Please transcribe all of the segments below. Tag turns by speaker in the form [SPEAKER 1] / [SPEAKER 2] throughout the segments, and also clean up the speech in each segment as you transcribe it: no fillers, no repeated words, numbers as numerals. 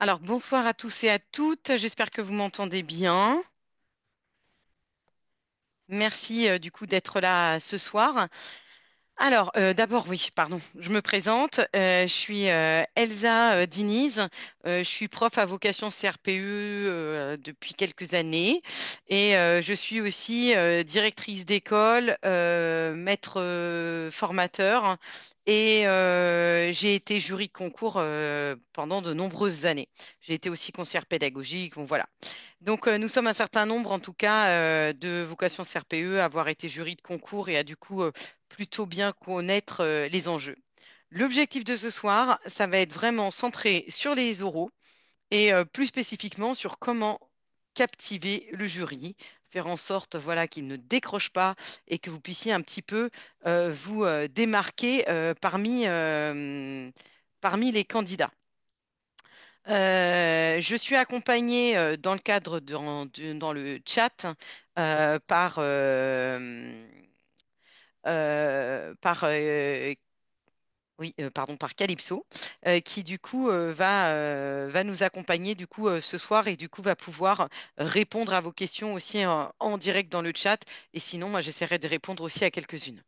[SPEAKER 1] Alors, bonsoir à tous et à toutes. J'espère que vous m'entendez bien. Merci du coup d'être là ce soir. Alors, d'abord, oui, pardon, je me présente. Je suis Elsa Diniz. Je suis prof à vocation CRPE depuis quelques années et je suis aussi directrice d'école, maître formateur et j'ai été jury de concours pendant de nombreuses années. J'ai été aussi conseillère pédagogique. Bon, voilà. Donc, nous sommes un certain nombre, en tout cas, de vocation CRPE à avoir été jury de concours et à du coup plutôt bien connaître les enjeux. L'objectif de ce soir, ça va être vraiment centré sur les oraux et plus spécifiquement sur comment captiver le jury, faire en sorte voilà, qu'il ne décroche pas et que vous puissiez un petit peu vous démarquer parmi les candidats. Je suis accompagnée dans le cadre dans le chat par oui, pardon, par Calypso, qui du coup va nous accompagner du coup ce soir et du coup va pouvoir répondre à vos questions aussi en direct dans le chat. Et sinon, moi, j'essaierai de répondre aussi à quelques-unes.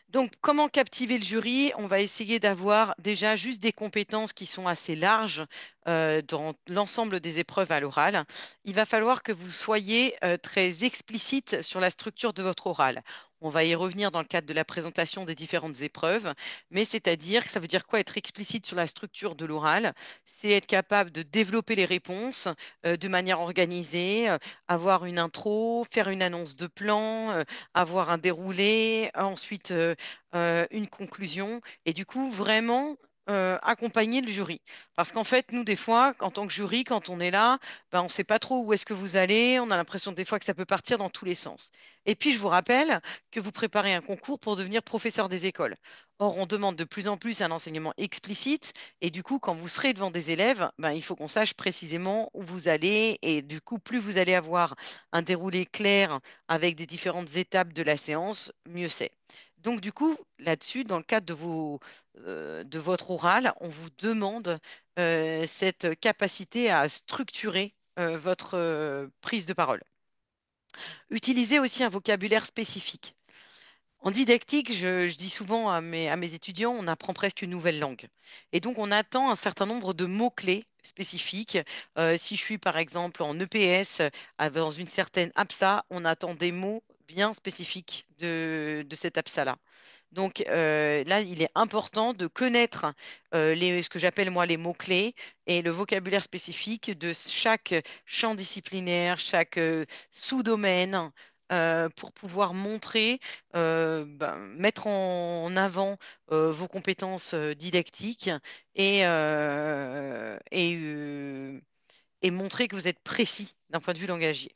[SPEAKER 1] Donc, comment captiver le jury? On va essayer d'avoir déjà juste des compétences qui sont assez larges dans l'ensemble des épreuves à l'oral. Il va falloir que vous soyez très explicite sur la structure de votre oral. On va y revenir dans le cadre de la présentation des différentes épreuves, mais c'est-à-dire que ça veut dire quoi être explicite sur la structure de l'oral? C'est être capable de développer les réponses de manière organisée, avoir une intro, faire une annonce de plan, avoir un déroulé, ensuite une conclusion et du coup vraiment accompagner le jury. Parce qu'en fait, nous, des fois, en tant que jury, quand on est là, ben, on ne sait pas trop où est-ce que vous allez, on a l'impression des fois que ça peut partir dans tous les sens. Et puis, je vous rappelle que vous préparez un concours pour devenir professeur des écoles. Or, on demande de plus en plus un enseignement explicite et du coup, quand vous serez devant des élèves, ben, il faut qu'on sache précisément où vous allez et du coup, plus vous allez avoir un déroulé clair avec des différentes étapes de la séance, mieux c'est. Donc, du coup, là-dessus, dans le cadre de votre oral, on vous demande cette capacité à structurer votre prise de parole. Utilisez aussi un vocabulaire spécifique. En didactique, je dis souvent à mes étudiants, on apprend presque une nouvelle langue. Et donc, on attend un certain nombre de mots-clés spécifiques. Si je suis, par exemple, en EPS, dans une certaine APSA, on attend des mots bien spécifiques de cette APSA-là. Donc là, il est important de connaître ce que j'appelle moi les mots-clés et le vocabulaire spécifique de chaque champ disciplinaire, chaque sous-domaine pour pouvoir montrer, mettre en avant vos compétences didactiques et, euh, et, euh, et montrer que vous êtes précis d'un point de vue langagier.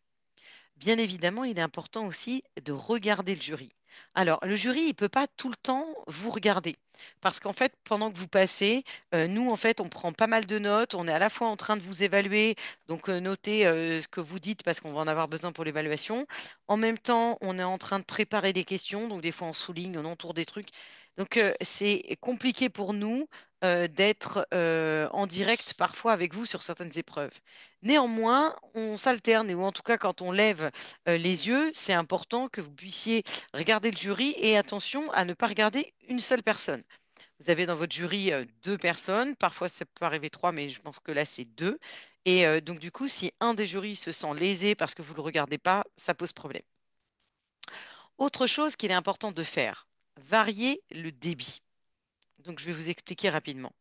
[SPEAKER 1] Bien évidemment, il est important aussi de regarder le jury. Alors, le jury, il ne peut pas tout le temps vous regarder. Parce qu'en fait, pendant que vous passez, nous, en fait, on prend pas mal de notes. On est à la fois en train de vous évaluer, donc noter ce que vous dites parce qu'on va en avoir besoin pour l'évaluation. En même temps, on est en train de préparer des questions. Donc, des fois, on souligne, on entoure des trucs. Donc, c'est compliqué pour nous d'être en direct parfois avec vous sur certaines épreuves. Néanmoins, on s'alterne, ou en tout cas quand on lève les yeux, c'est important que vous puissiez regarder le jury et attention à ne pas regarder une seule personne. Vous avez dans votre jury deux personnes, parfois ça peut arriver trois, mais je pense que là c'est deux. Et donc du coup, si un des jurys se sent lésé parce que vous ne le regardez pas, ça pose problème. Autre chose qu'il est important de faire, varier le débit. Donc je vais vous expliquer rapidement.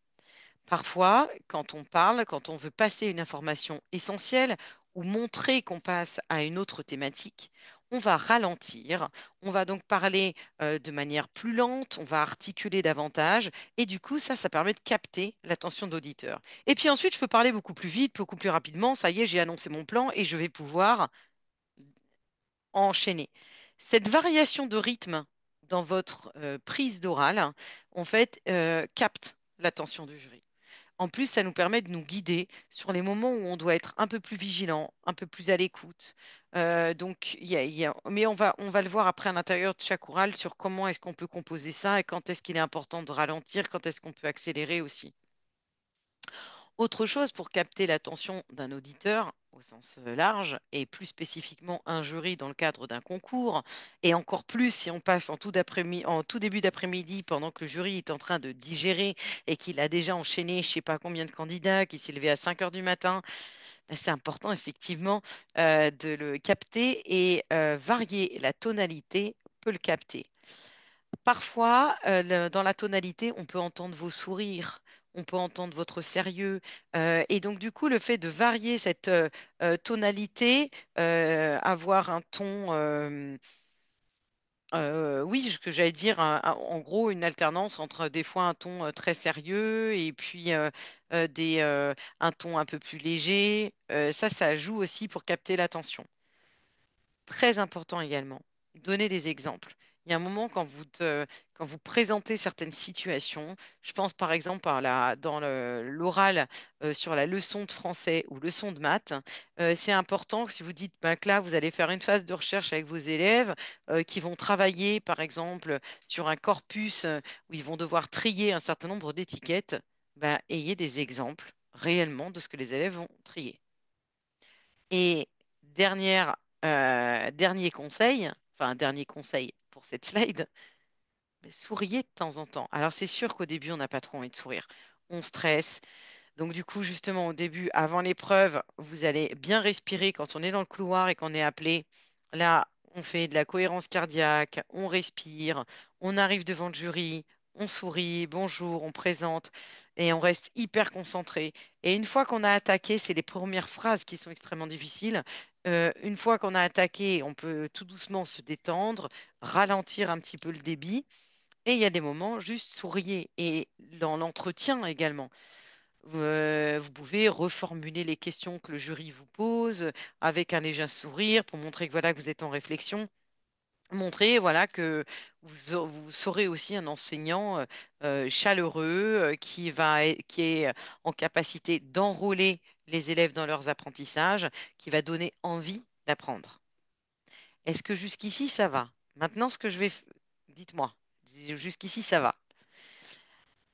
[SPEAKER 1] Parfois, quand on parle, quand on veut passer une information essentielle ou montrer qu'on passe à une autre thématique, on va ralentir, on va donc parler de manière plus lente, on va articuler davantage et du coup, ça permet de capter l'attention de l'auditeur. Et puis ensuite, je peux parler beaucoup plus vite, beaucoup plus rapidement. Ça y est, j'ai annoncé mon plan et je vais pouvoir enchaîner. Cette variation de rythme dans votre prise d'oral, en fait, capte l'attention du jury. En plus, ça nous permet de nous guider sur les moments où on doit être un peu plus vigilant, un peu plus à l'écoute. Donc, mais on va le voir après à l'intérieur de chaque oral sur comment est-ce qu'on peut composer ça et quand est-ce qu'il est important de ralentir, quand est-ce qu'on peut accélérer aussi. Autre chose pour capter l'attention d'un auditeur au sens large, et plus spécifiquement un jury dans le cadre d'un concours, et encore plus si on passe en tout début d'après-midi pendant que le jury est en train de digérer et qu'il a déjà enchaîné je ne sais pas combien de candidats, qui s'est levé à 5 heures du matin, ben, c'est important effectivement de le capter, et varier la tonalité peut le capter. Parfois, dans la tonalité, on peut entendre vos sourires, on peut entendre votre sérieux. Et donc, du coup, le fait de varier cette tonalité, avoir un ton, oui, ce que j'allais dire, en gros, une alternance entre des fois un ton très sérieux et puis un ton un peu plus léger. Ça joue aussi pour capter l'attention. Très important également, donner des exemples. Il y a un moment quand vous présentez certaines situations, je pense par exemple dans l'oral sur la leçon de français ou leçon de maths, c'est important que si vous dites ben, que là, vous allez faire une phase de recherche avec vos élèves qui vont travailler par exemple sur un corpus où ils vont devoir trier un certain nombre d'étiquettes, ben, ayez des exemples réellement de ce que les élèves vont trier. Et dernier conseil, enfin dernier conseil pour cette slide, mais souriez de temps en temps. Alors c'est sûr qu'au début, on n'a pas trop envie de sourire. On stresse. Donc du coup, justement, au début, avant l'épreuve, vous allez bien respirer quand on est dans le couloir et qu'on est appelé. Là, on fait de la cohérence cardiaque, on respire, on arrive devant le jury, on sourit, bonjour, on présente et on reste hyper concentré. Et une fois qu'on a attaqué, c'est les premières phrases qui sont extrêmement difficiles. Une fois qu'on a attaqué, on peut tout doucement se détendre, ralentir un petit peu le débit. Et il y a des moments, juste souriez. Et dans l'entretien également. Vous pouvez reformuler les questions que le jury vous pose avec un léger sourire pour montrer que voilà que vous êtes en réflexion. Montrer voilà que vous serez aussi un enseignant chaleureux qui est en capacité d'enrôler les élèves dans leurs apprentissages, qui va donner envie d'apprendre. Est-ce que jusqu'ici ça va? Maintenant, dites-moi, jusqu'ici ça va.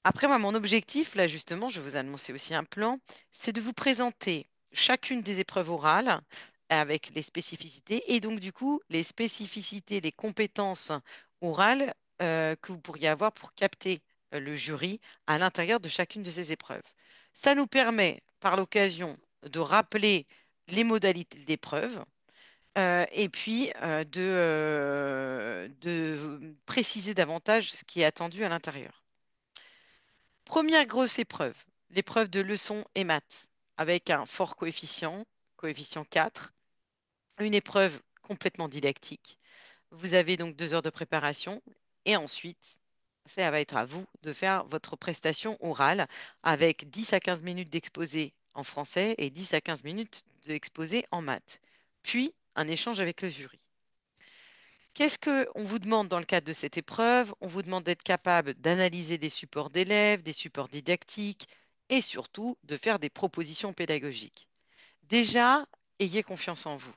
[SPEAKER 1] Après, moi, mon objectif, là, justement, je vais vous annoncer aussi un plan, c'est de vous présenter chacune des épreuves orales avec les spécificités et donc, du coup, les spécificités, les compétences orales que vous pourriez avoir pour capter le jury à l'intérieur de chacune de ces épreuves. Ça nous permet, par l'occasion, de rappeler les modalités de l'épreuve et puis de préciser davantage ce qui est attendu à l'intérieur. Première grosse épreuve, l'épreuve de leçon et maths, avec un fort coefficient 4, une épreuve complètement didactique. Vous avez donc 2 heures de préparation et ensuite, ça va être à vous de faire votre prestation orale avec 10 à 15 minutes d'exposé en français et 10 à 15 minutes d'exposé en maths, puis un échange avec le jury. Qu'est-ce qu'on vous demande dans le cadre de cette épreuve? On vous demande d'être capable d'analyser des supports d'élèves, des supports didactiques et surtout de faire des propositions pédagogiques. Déjà, ayez confiance en vous.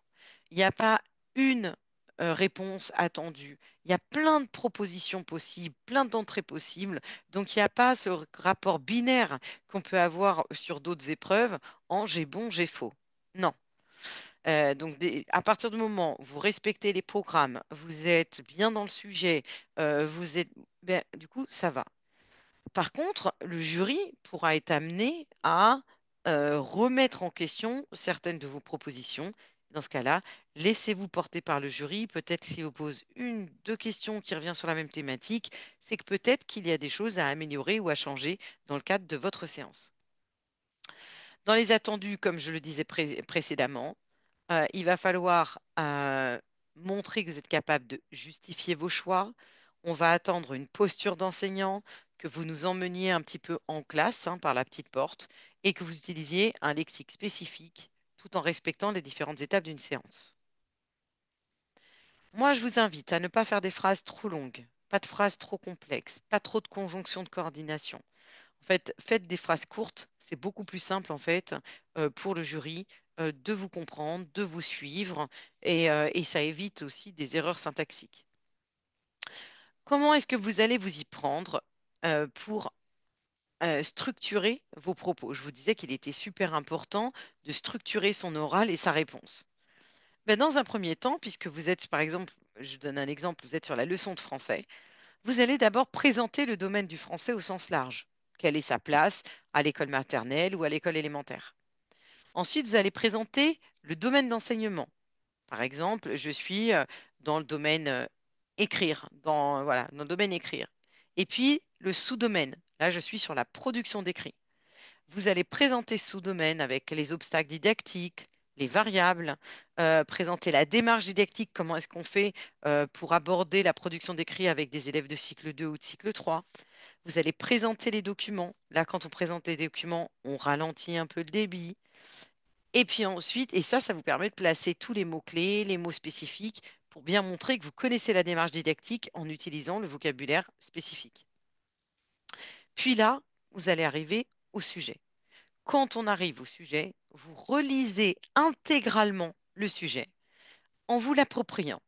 [SPEAKER 1] Il n'y a pas une réponse attendue. Il y a plein de propositions possibles, plein d'entrées possibles. Donc, il n'y a pas ce rapport binaire qu'on peut avoir sur d'autres épreuves en j'ai bon, j'ai faux. Non. Donc, à partir du moment où vous respectez les programmes, vous êtes bien dans le sujet, ben, du coup, ça va. Par contre, le jury pourra être amené à remettre en question certaines de vos propositions. Dans ce cas-là, laissez-vous porter par le jury. Peut-être s'il vous pose une, deux questions qui reviennent sur la même thématique, c'est que peut-être qu'il y a des choses à améliorer ou à changer dans le cadre de votre séance. Dans les attendus, comme je le disais précédemment, il va falloir montrer que vous êtes capable de justifier vos choix. On va attendre une posture d'enseignant, que vous nous emmeniez un petit peu en classe hein, par la petite porte et que vous utilisiez un lexique spécifique tout en respectant les différentes étapes d'une séance. Moi, je vous invite à ne pas faire des phrases trop longues, pas de phrases trop complexes, pas trop de conjonctions de coordination. En fait, faites des phrases courtes, c'est beaucoup plus simple en fait pour le jury de vous comprendre, de vous suivre et ça évite aussi des erreurs syntaxiques. Comment est-ce que vous allez vous y prendre pour structurer vos propos. Je vous disais qu'il était super important de structurer son oral et sa réponse. Ben, dans un premier temps, puisque vous êtes, par exemple, je donne un exemple, vous êtes sur la leçon de français, vous allez d'abord présenter le domaine du français au sens large. Quelle est sa place à l'école maternelle ou à l'école élémentaire? Ensuite, vous allez présenter le domaine d'enseignement. Par exemple, je suis dans le domaine écrire, voilà, dans le domaine écrire. Et puis, le sous-domaine. Là, je suis sur la production d'écrit. Vous allez présenter ce sous-domaine avec les obstacles didactiques, les variables, présenter la démarche didactique, comment est-ce qu'on fait pour aborder la production d'écrit avec des élèves de cycle 2 ou de cycle 3. Vous allez présenter les documents. Là, quand on présente les documents, on ralentit un peu le débit. Et puis ensuite, et ça vous permet de placer tous les mots-clés, les mots spécifiques, pour bien montrer que vous connaissez la démarche didactique en utilisant le vocabulaire spécifique. Puis là, vous allez arriver au sujet. Quand on arrive au sujet, vous relisez intégralement le sujet en vous l'appropriant.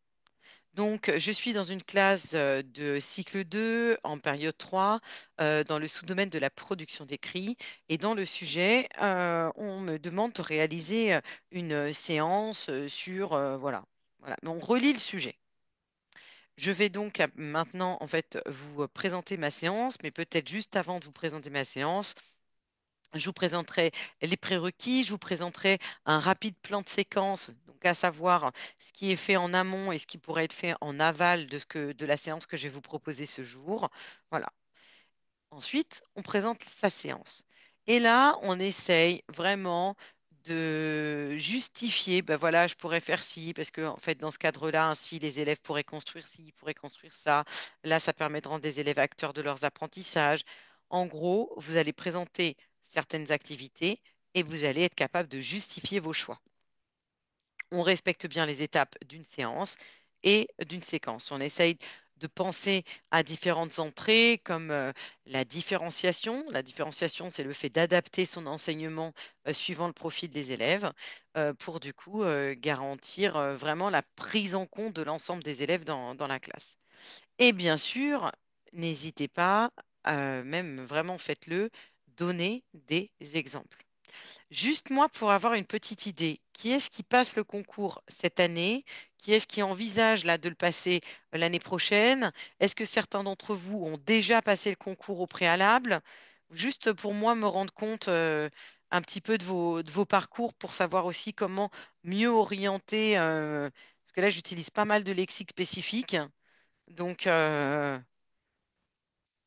[SPEAKER 1] Donc, je suis dans une classe de cycle 2 en période 3 dans le sous-domaine de la production d'écrit. Et dans le sujet, on me demande de réaliser une séance sur, voilà. Voilà. Mais on relit le sujet. Je vais donc maintenant, en fait, vous présenter ma séance, mais peut-être juste avant de vous présenter ma séance, je vous présenterai les prérequis, je vous présenterai un rapide plan de séquence, donc à savoir ce qui est fait en amont et ce qui pourrait être fait en aval de la séance que je vais vous proposer ce jour. Voilà. Ensuite, on présente sa séance. Et là, on essaye vraiment de justifier, ben voilà, je pourrais faire ci, parce que en fait, dans ce cadre-là, ainsi, les élèves pourraient construire ci, ils pourraient construire ça. Là, ça permet de rendre des élèves acteurs de leurs apprentissages. En gros, vous allez présenter certaines activités et vous allez être capable de justifier vos choix. On respecte bien les étapes d'une séance et d'une séquence. On essaye de penser à différentes entrées comme la différenciation. La différenciation, c'est le fait d'adapter son enseignement suivant le profil des élèves pour du coup garantir vraiment la prise en compte de l'ensemble des élèves dans la classe. Et bien sûr, n'hésitez pas, même vraiment faites-le, donnez des exemples. Juste moi pour avoir une petite idée, qui est-ce qui passe le concours cette année? Qui est-ce qui envisage là de le passer l'année prochaine? Est-ce que certains d'entre vous ont déjà passé le concours au préalable? Juste pour moi me rendre compte un petit peu de vos parcours pour savoir aussi comment mieux orienter, parce que là j'utilise pas mal de lexique spécifique. Donc,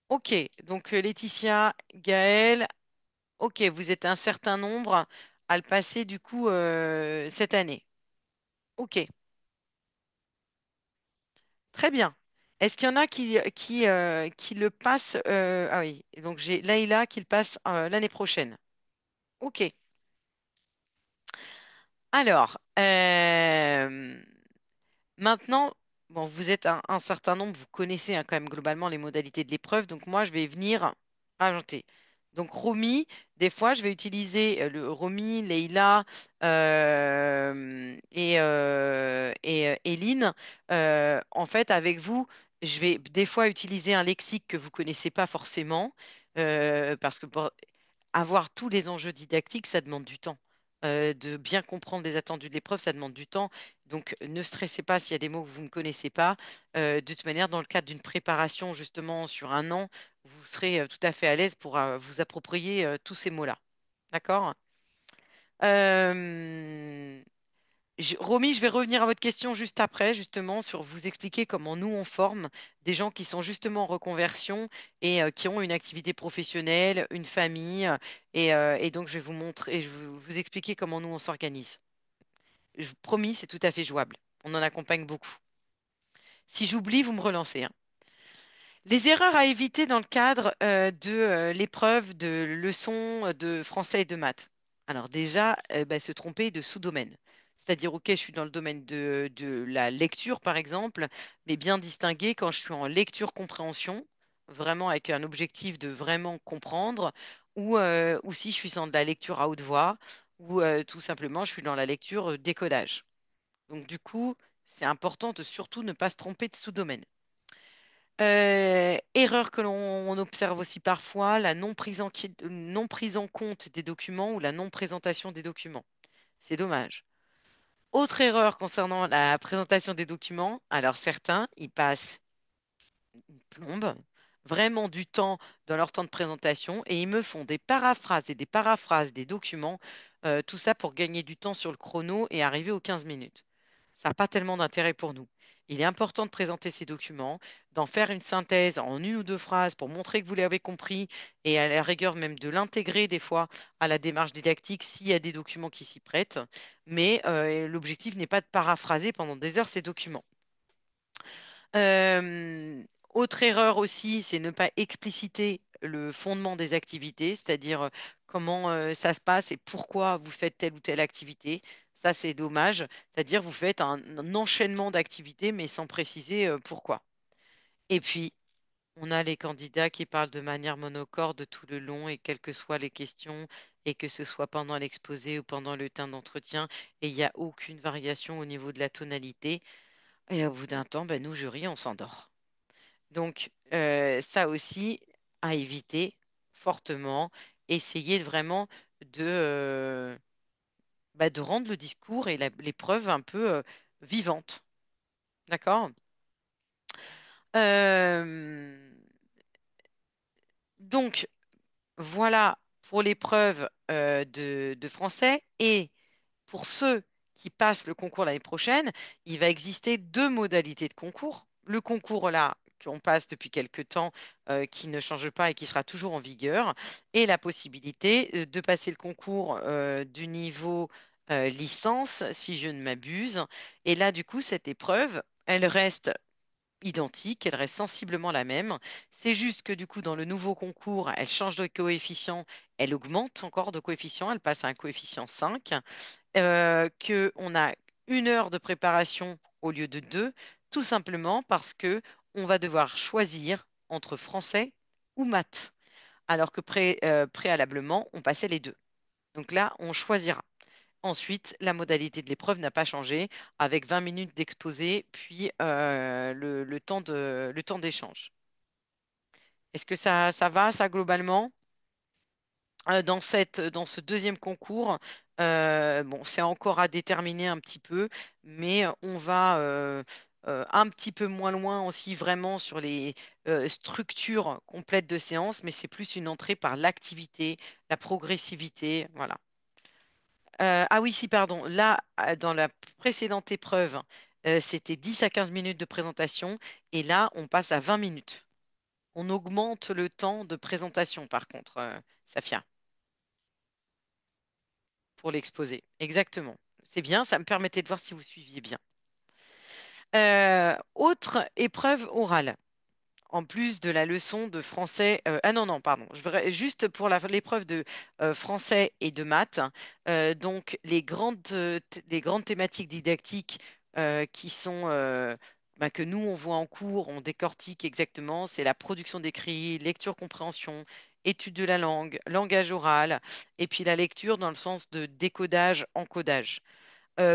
[SPEAKER 1] ok, donc Laetitia, Gaëlle. Ok, vous êtes un certain nombre à le passer du coup cette année. Ok, très bien. Est-ce qu'il y en a qui le passent ah oui, donc j'ai Laïla qui le passe l'année prochaine. Ok. Alors, maintenant, bon, vous êtes un certain nombre, vous connaissez hein, quand même globalement les modalités de l'épreuve, donc moi je vais venir rajouter. Donc Romy, des fois je vais utiliser le Romy, Leïla et Eline. En fait, avec vous, je vais des fois utiliser un lexique que vous connaissez pas forcément, parce que pour avoir tous les enjeux didactiques, ça demande du temps. De bien comprendre les attendus de l'épreuve, ça demande du temps. Donc, ne stressez pas s'il y a des mots que vous ne connaissez pas. De toute manière, dans le cadre d'une préparation justement sur un an, vous serez tout à fait à l'aise pour vous approprier tous ces mots-là. D'accord? Euh, Romy, je vais revenir à votre question juste après, justement, sur vous expliquer comment nous, on forme des gens qui sont justement en reconversion et qui ont une activité professionnelle, une famille. Et donc, je vais vous montrer, je vais vous expliquer comment nous, on s'organise. Je vous promis, c'est tout à fait jouable. On en accompagne beaucoup. Si j'oublie, vous me relancez, hein. Les erreurs à éviter dans le cadre de l'épreuve de leçons de français et de maths. Alors déjà, bah, se tromper de sous-domaine. C'est-à-dire, OK, je suis dans le domaine de la lecture, par exemple, mais bien distinguer quand je suis en lecture-compréhension, vraiment avec un objectif de vraiment comprendre, ou si je suis dans de la lecture à haute voix, ou tout simplement, je suis dans la lecture décodage. Donc du coup, c'est important de surtout ne pas se tromper de sous-domaine. Erreur que l'on observe aussi parfois, la non prise en compte des documents ou la non présentation des documents. C'est dommage. Autre erreur concernant la présentation des documents, alors certains, ils passent une plombe, vraiment du temps dans leur temps de présentation et ils me font des paraphrases et des paraphrases des documents, tout ça pour gagner du temps sur le chrono et arriver aux 15 minutes. Ça n'a pas tellement d'intérêt pour nous. Il est important de présenter ces documents, d'en faire une synthèse en une ou deux phrases pour montrer que vous l'avez compris et à la rigueur même de l'intégrer des fois à la démarche didactique s'il y a des documents qui s'y prêtent. Mais l'objectif n'est pas de paraphraser pendant des heures ces documents. Euh, Autre erreur aussi, c'est ne pas expliciter le fondement des activités, c'est-à-dire comment ça se passe et pourquoi vous faites telle ou telle activité. Ça, c'est dommage. C'est-à-dire vous faites un enchaînement d'activités, mais sans préciser pourquoi. Et puis, on a les candidats qui parlent de manière monocorde tout le long et quelles que soient les questions, et que ce soit pendant l'exposé ou pendant le temps d'entretien, et il n'y a aucune variation au niveau de la tonalité. Et au bout d'un temps, ben, nous, jury, on s'endort. Donc, ça aussi, à éviter fortement. Essayer vraiment de rendre le discours et l'épreuve un peu vivante. D'accord? Euh, donc, voilà pour l'épreuve de français. Et pour ceux qui passent le concours l'année prochaine, il va exister deux modalités de concours. Le concours là qu'on passe depuis quelque temps, qui ne change pas et qui sera toujours en vigueur, et la possibilité de passer le concours du niveau licence, si je ne m'abuse. Et là, du coup, cette épreuve, elle reste identique, elle reste sensiblement la même. C'est juste que du coup, dans le nouveau concours, elle change de coefficient, elle augmente encore de coefficient, elle passe à un coefficient 5, qu'on a une heure de préparation au lieu de deux, tout simplement parce que on va devoir choisir entre français ou maths, alors que préalablement, on passait les deux. Donc là, on choisira. Ensuite, la modalité de l'épreuve n'a pas changé, avec 20 minutes d'exposé, puis le temps d'échange. Est-ce que ça va, ça, globalement? Dans ce deuxième concours, bon, c'est encore à déterminer un petit peu, mais on va un petit peu moins loin aussi vraiment sur les structures complètes de séance, mais c'est plus une entrée par l'activité, la progressivité, voilà. Ah oui, si, pardon. Là, dans la précédente épreuve, c'était 10 à 15 minutes de présentation, et là, on passe à 20 minutes. On augmente le temps de présentation, par contre, Safia, pour l'exposé. Exactement. C'est bien, ça me permettait de voir si vous suiviez bien. Autre épreuve orale. En plus de la leçon de français. Ah non, non, pardon. Juste pour l'épreuve de français et de maths. Donc, les grandes thématiques didactiques qui sont. Bah, que nous, on voit en cours, on décortique exactement, c'est la production d'écrits, lecture, compréhension, étude de la langue, langage oral, et puis la lecture dans le sens de décodage, encodage.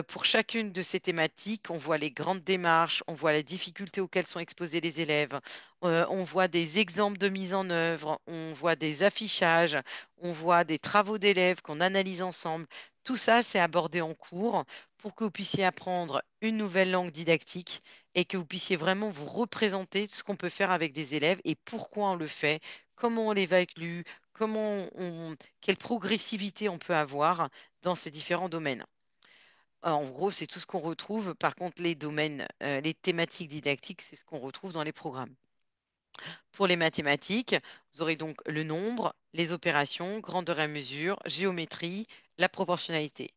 [SPEAKER 1] Pour chacune de ces thématiques, on voit les grandes démarches, on voit les difficultés auxquelles sont exposés les élèves, on voit des exemples de mise en œuvre, on voit des affichages, on voit des travaux d'élèves qu'on analyse ensemble. Tout ça, c'est abordé en cours pour que vous puissiez apprendre une nouvelle langue didactique et que vous puissiez vraiment vous représenter ce qu'on peut faire avec des élèves et pourquoi on le fait, comment on l'évalue, quelle progressivité on peut avoir dans ces différents domaines. En gros, c'est tout ce qu'on retrouve. Par contre, les domaines, les thématiques didactiques, c'est ce qu'on retrouve dans les programmes. Pour les mathématiques, vous aurez donc le nombre, les opérations, grandeur et mesure, géométrie, la proportionnalité.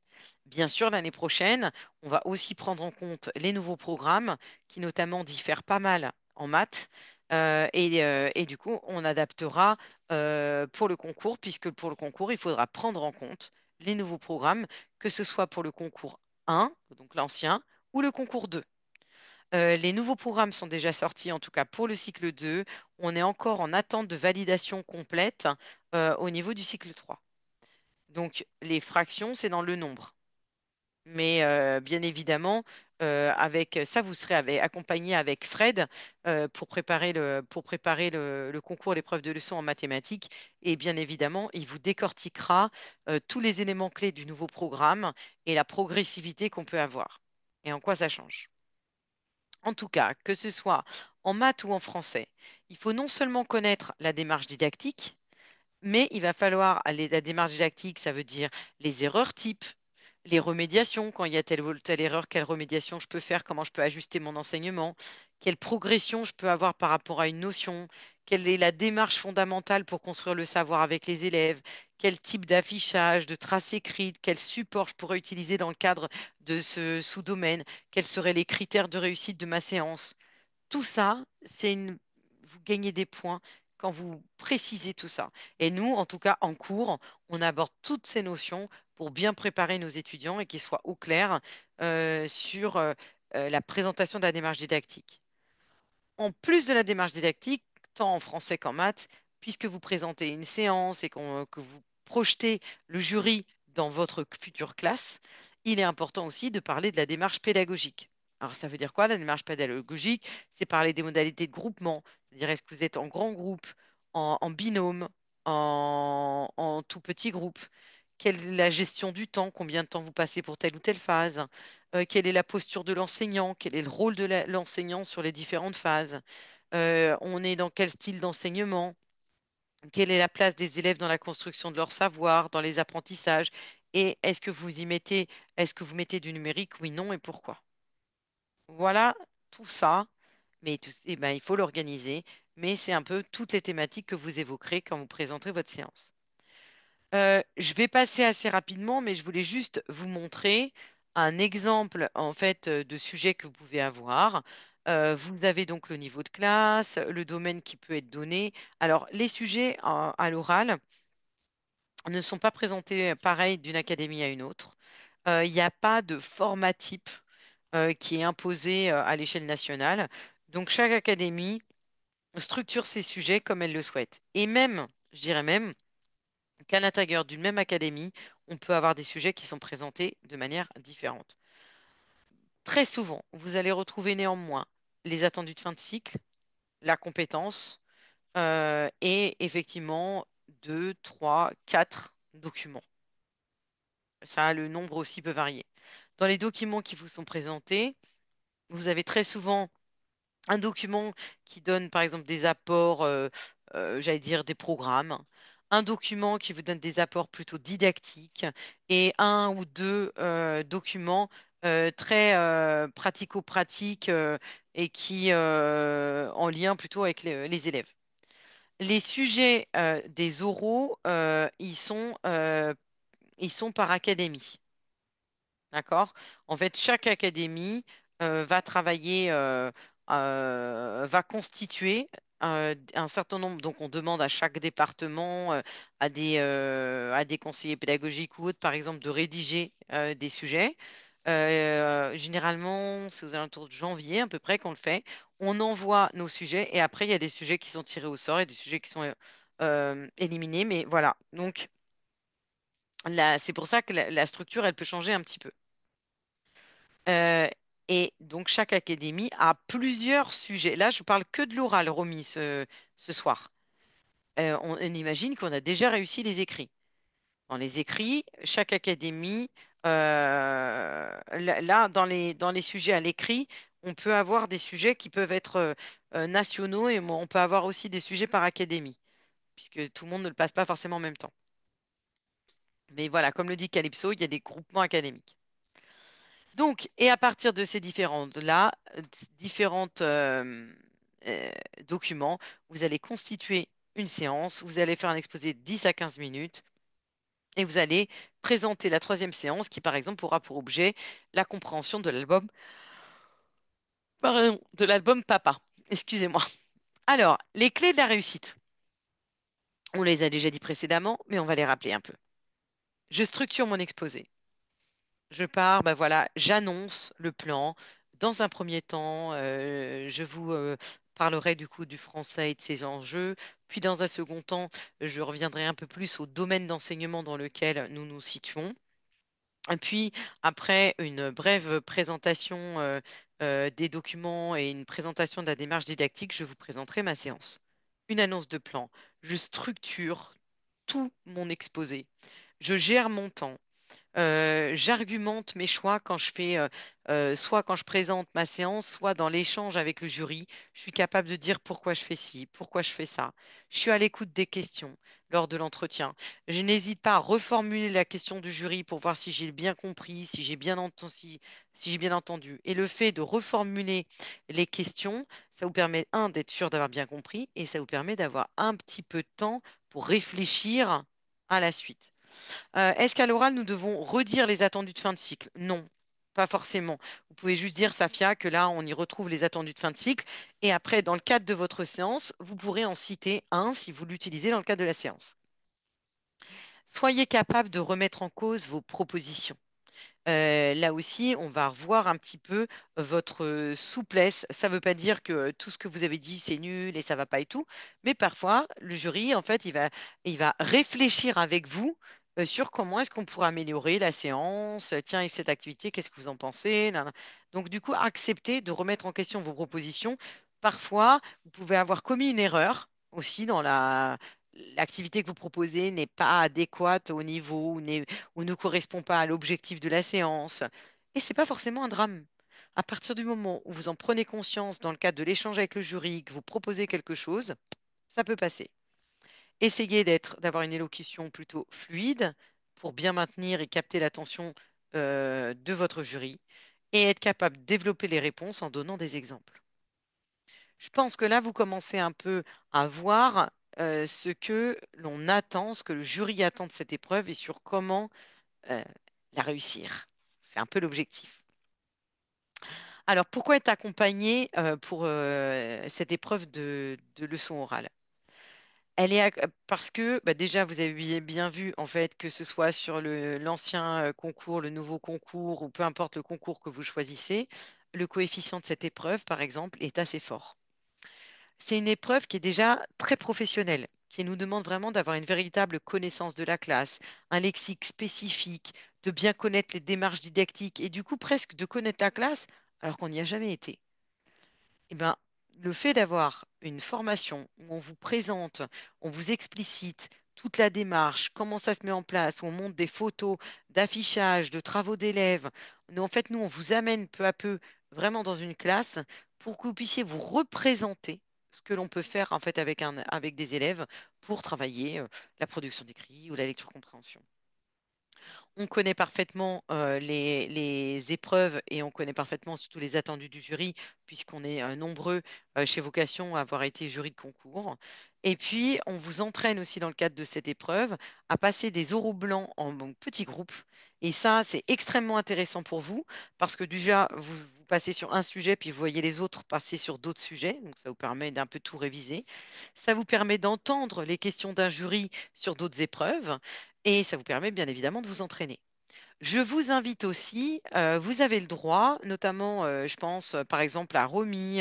[SPEAKER 1] Bien sûr, l'année prochaine, on va aussi prendre en compte les nouveaux programmes qui notamment diffèrent pas mal en maths. Et du coup, on adaptera pour le concours, puisque pour le concours, il faudra prendre en compte les nouveaux programmes, que ce soit pour le concours 1, donc l'ancien, ou le concours 2. Les nouveaux programmes sont déjà sortis, en tout cas pour le cycle 2. On est encore en attente de validation complète au niveau du cycle 3. Donc, les fractions, c'est dans le nombre. Mais bien évidemment, avec ça, vous serez accompagné avec Fred pour préparer le concours, l'épreuve de leçon en mathématiques. Et bien évidemment, il vous décortiquera tous les éléments clés du nouveau programme et la progressivité qu'on peut avoir et en quoi ça change. En tout cas, que ce soit en maths ou en français, il faut non seulement connaître la démarche didactique, mais il va falloir aller, la démarche didactique, ça veut dire les erreurs types, les remédiations, quand il y a telle ou telle erreur, quelle remédiation je peux faire, comment je peux ajuster mon enseignement, quelle progression je peux avoir par rapport à une notion, quelle est la démarche fondamentale pour construire le savoir avec les élèves, quel type d'affichage, de traces écrites, quel support je pourrais utiliser dans le cadre de ce sous-domaine, quels seraient les critères de réussite de ma séance. Tout ça, vous gagnez des points quand vous précisez tout ça. Et nous, en tout cas, en cours, on aborde toutes ces notions pour bien préparer nos étudiants et qu'ils soient au clair sur la présentation de la démarche didactique. En plus de la démarche didactique, tant en français qu'en maths, puisque vous présentez une séance et que vous projetez le jury dans votre future classe, il est important aussi de parler de la démarche pédagogique. Alors, ça veut dire quoi, la démarche pédagogique? C'est parler des modalités de groupement, c'est-à-dire est-ce que vous êtes en grand groupe, en binôme, en tout petit groupe? Quelle est la gestion du temps? Combien de temps vous passez pour telle ou telle phase? Quelle est la posture de l'enseignant? Quel est le rôle de l'enseignant sur les différentes phases? On est dans quel style d'enseignement? Quelle est la place des élèves dans la construction de leur savoir, dans les apprentissages? Et est-ce que vous mettez du numérique? Oui, non, et pourquoi? Voilà tout ça, mais eh ben, il faut l'organiser, mais c'est un peu toutes les thématiques que vous évoquerez quand vous présenterez votre séance. Je vais passer assez rapidement, mais je voulais juste vous montrer un exemple en fait de sujet que vous pouvez avoir. Vous avez donc le niveau de classe, le domaine qui peut être donné. Alors, les sujets à l'oral ne sont pas présentés pareil d'une académie à une autre. Il n'y a pas de format type qui est imposé à l'échelle nationale. Donc, chaque académie structure ses sujets comme elle le souhaite. Et même, je dirais même, qu'à l'intérieur d'une même académie, on peut avoir des sujets qui sont présentés de manière différente. Très souvent, vous allez retrouver néanmoins les attendus de fin de cycle, la compétence et effectivement deux, trois, quatre documents. Ça, le nombre aussi peut varier. Dans les documents qui vous sont présentés, vous avez très souvent un document qui donne par exemple des apports, j'allais dire des programmes, un document qui vous donne des apports plutôt didactiques et un ou deux documents très pratico-pratiques et qui en lien plutôt avec les élèves. Les sujets des oraux, ils sont par académie. D'accord? En fait, chaque académie va travailler, va constituer un certain nombre. Donc, on demande à chaque département, à des conseillers pédagogiques ou autres, par exemple, de rédiger des sujets. Généralement, c'est aux alentours de janvier à peu près qu'on le fait. On envoie nos sujets et après, il y a des sujets qui sont tirés au sort et des sujets qui sont éliminés. Mais voilà. Donc, c'est pour ça que la structure, elle peut changer un petit peu. Euh, et donc, chaque académie a plusieurs sujets. Là, je parle que de l'oral, Romy, ce soir. On imagine qu'on a déjà réussi les écrits. Dans les écrits, chaque académie, là, dans les sujets à l'écrit, on peut avoir des sujets qui peuvent être nationaux et on peut avoir aussi des sujets par académie, puisque tout le monde ne le passe pas forcément en même temps. Mais voilà, comme le dit Calypso, il y a des groupements académiques. Donc, et à partir de ces différentes euh, documents, vous allez constituer une séance, vous allez faire un exposé de 10 à 15 minutes et vous allez présenter la troisième séance qui, par exemple, aura pour objet la compréhension de l'album Papa. Excusez-moi. Alors, les clés de la réussite, on les a déjà dit précédemment, mais on va les rappeler un peu. Je structure mon exposé. Je pars, ben voilà, j'annonce le plan. Dans un premier temps, je vous parlerai du coup du français et de ses enjeux. Puis dans un second temps, je reviendrai un peu plus au domaine d'enseignement dans lequel nous nous situons. Et puis, après une brève présentation des documents et une présentation de la démarche didactique, je vous présenterai ma séance. Une annonce de plan. Je structure tout mon exposé. Je gère mon temps. J'argumente mes choix quand je fais, soit quand je présente ma séance, soit dans l'échange avec le jury. Je suis capable de dire pourquoi je fais ci, pourquoi je fais ça. Je suis à l'écoute des questions lors de l'entretien. Je n'hésite pas à reformuler la question du jury pour voir si j'ai bien compris, si j'ai bien entendu, si j'ai bien entendu. Et le fait de reformuler les questions, ça vous permet, un, d'être sûr d'avoir bien compris, et ça vous permet d'avoir un petit peu de temps pour réfléchir à la suite. Est-ce qu'à l'oral, nous devons redire les attendus de fin de cycle? Non, pas forcément. Vous pouvez juste dire, Safia, que là, on y retrouve les attendus de fin de cycle. Et après, dans le cadre de votre séance, vous pourrez en citer un si vous l'utilisez dans le cadre de la séance. Soyez capable de remettre en cause vos propositions. Là aussi, on va revoir un petit peu votre souplesse. Ça ne veut pas dire que tout ce que vous avez dit, c'est nul et ça ne va pas et tout, mais parfois, le jury, en fait, il va réfléchir avec vous sur comment est-ce qu'on pourrait améliorer la séance. Tiens, et cette activité, qu'est-ce que vous en pensez? Nan, nan. Donc, du coup, acceptez de remettre en question vos propositions. Parfois, vous pouvez avoir commis une erreur aussi dans l'activité que vous proposez n'est pas adéquate au niveau ou ne correspond pas à l'objectif de la séance. Et c'est pas forcément un drame. À partir du moment où vous en prenez conscience dans le cadre de l'échange avec le jury, que vous proposez quelque chose, ça peut passer. Essayez d'avoir une élocution plutôt fluide pour bien maintenir et capter l'attention de votre jury et être capable de développer les réponses en donnant des exemples. Je pense que là, vous commencez un peu à voir ce que l'on attend, ce que le jury attend de cette épreuve et sur comment euh, la réussir. C'est un peu l'objectif. Alors, pourquoi être accompagné pour cette épreuve de leçon orale? Parce que bah, déjà, vous avez bien vu en fait que ce soit sur l'ancien concours, le nouveau concours ou peu importe le concours que vous choisissez, le coefficient de cette épreuve, par exemple, est assez fort. C'est une épreuve qui est déjà très professionnelle, qui nous demande vraiment d'avoir une véritable connaissance de la classe, un lexique spécifique, de bien connaître les démarches didactiques et du coup presque de connaître la classe alors qu'on n'y a jamais été. Eh ben, le fait d'avoir une formation où on vous présente, on vous explicite toute la démarche, comment ça se met en place, où on montre des photos d'affichage, de travaux d'élèves. En fait, nous, on vous amène peu à peu vraiment dans une classe pour que vous puissiez vous représenter ce que l'on peut faire en fait avec des élèves pour travailler la production d'écrit ou la lecture-compréhension. On connaît parfaitement les épreuves et on connaît parfaitement surtout les attendus du jury, puisqu'on est nombreux chez Vocation à avoir été jury de concours. Et puis, on vous entraîne aussi dans le cadre de cette épreuve à passer des oraux blancs en petits groupes. Et ça, c'est extrêmement intéressant pour vous, parce que déjà, vous passez sur un sujet, puis vous voyez les autres passer sur d'autres sujets. Donc, ça vous permet d'un peu tout réviser. Ça vous permet d'entendre les questions d'un jury sur d'autres épreuves. Et ça vous permet bien évidemment de vous entraîner. Je vous invite aussi, vous avez le droit, notamment, je pense par exemple à Romy,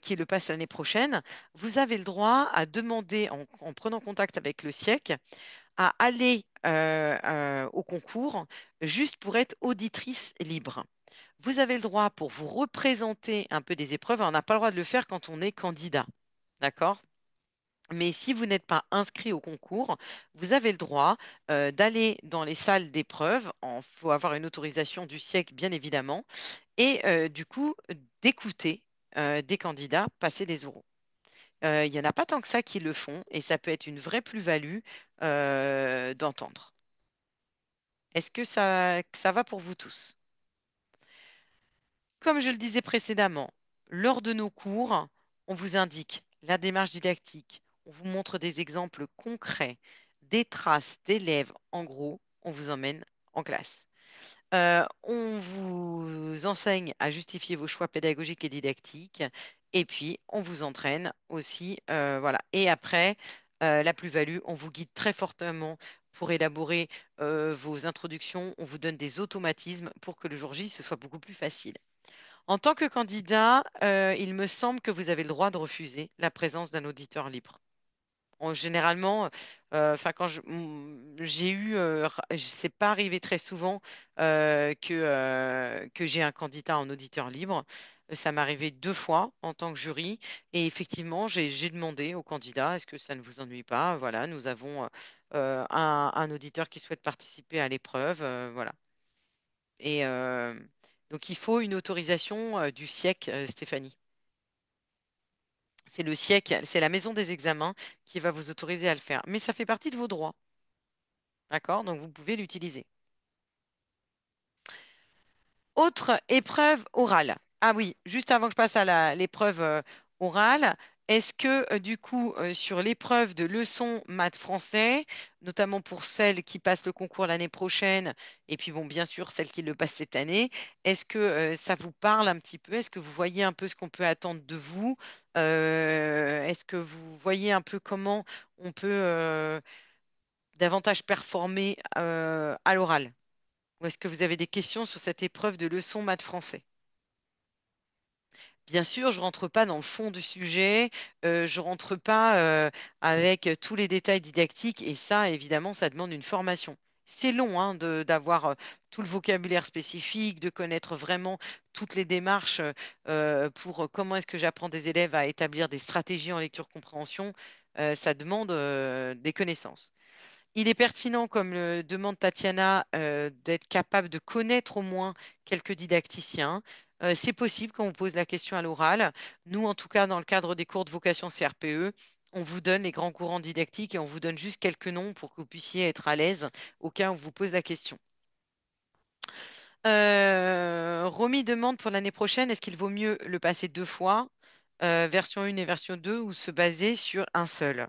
[SPEAKER 1] qui le passe l'année prochaine, vous avez le droit à demander, en prenant contact avec le SIEC, à aller au concours juste pour être auditrice libre. Vous avez le droit pour vous représenter un peu des épreuves, on n'a pas le droit de le faire quand on est candidat. D'accord? Mais si vous n'êtes pas inscrit au concours, vous avez le droit d'aller dans les salles d'épreuves. Il faut avoir une autorisation du siècle, bien évidemment, et du coup d'écouter des candidats passer des oraux. Il n'y en a pas tant que ça qui le font, et ça peut être une vraie plus-value d'entendre. Est-ce que ça va pour vous tous? Comme je le disais précédemment, lors de nos cours, on vous indique la démarche didactique, on vous montre des exemples concrets, des traces d'élèves. En gros, on vous emmène en classe. On vous enseigne à justifier vos choix pédagogiques et didactiques. Et puis, on vous entraîne aussi. Voilà. Et après, la plus-value, on vous guide très fortement pour élaborer vos introductions. On vous donne des automatismes pour que le jour J, ce soit beaucoup plus facile. En tant que candidat, il me semble que vous avez le droit de refuser la présence d'un auditeur libre. généralement, enfin j'ai eu, c'est pas arrivé très souvent que j'ai un candidat en auditeur libre. Ça m'est arrivé 2 fois en tant que jury et effectivement j'ai demandé au candidat est-ce que ça ne vous ennuie pas? Voilà, nous avons un auditeur qui souhaite participer à l'épreuve, voilà. Et donc il faut une autorisation du SIEC, Stéphanie. C'est le SIEC, c'est la maison des examens qui va vous autoriser à le faire. Mais ça fait partie de vos droits, d'accord? Donc vous pouvez l'utiliser. Autre épreuve orale. Ah oui, juste avant que je passe à l'épreuve orale, est-ce que du coup, sur l'épreuve de leçon maths français, notamment pour celles qui passent le concours l'année prochaine, et puis bon, bien sûr, celles qui le passent cette année, est-ce que ça vous parle un petit peu? Est-ce que vous voyez un peu ce qu'on peut attendre de vous? Est-ce que vous voyez un peu comment on peut davantage performer à l'oral? Ou est-ce que vous avez des questions sur cette épreuve de leçon maths français? Bien sûr, je rentre pas dans le fond du sujet, je rentre pas avec tous les détails didactiques et ça, évidemment, ça demande une formation. C'est long hein, d'avoir tout le vocabulaire spécifique, de connaître vraiment toutes les démarches pour comment est-ce que j'apprends des élèves à établir des stratégies en lecture-compréhension. Ça demande des connaissances. Il est pertinent, comme le demande Tatiana, d'être capable de connaître au moins quelques didacticiens. C'est possible quand on pose la question à l'oral. Nous, en tout cas, dans le cadre des cours de vocation CRPE, on vous donne les grands courants didactiques et on vous donne juste quelques noms pour que vous puissiez être à l'aise au cas où on vous pose la question. Romy demande pour l'année prochaine, est-ce qu'il vaut mieux le passer 2 fois, version 1 et version 2, ou se baser sur un seul?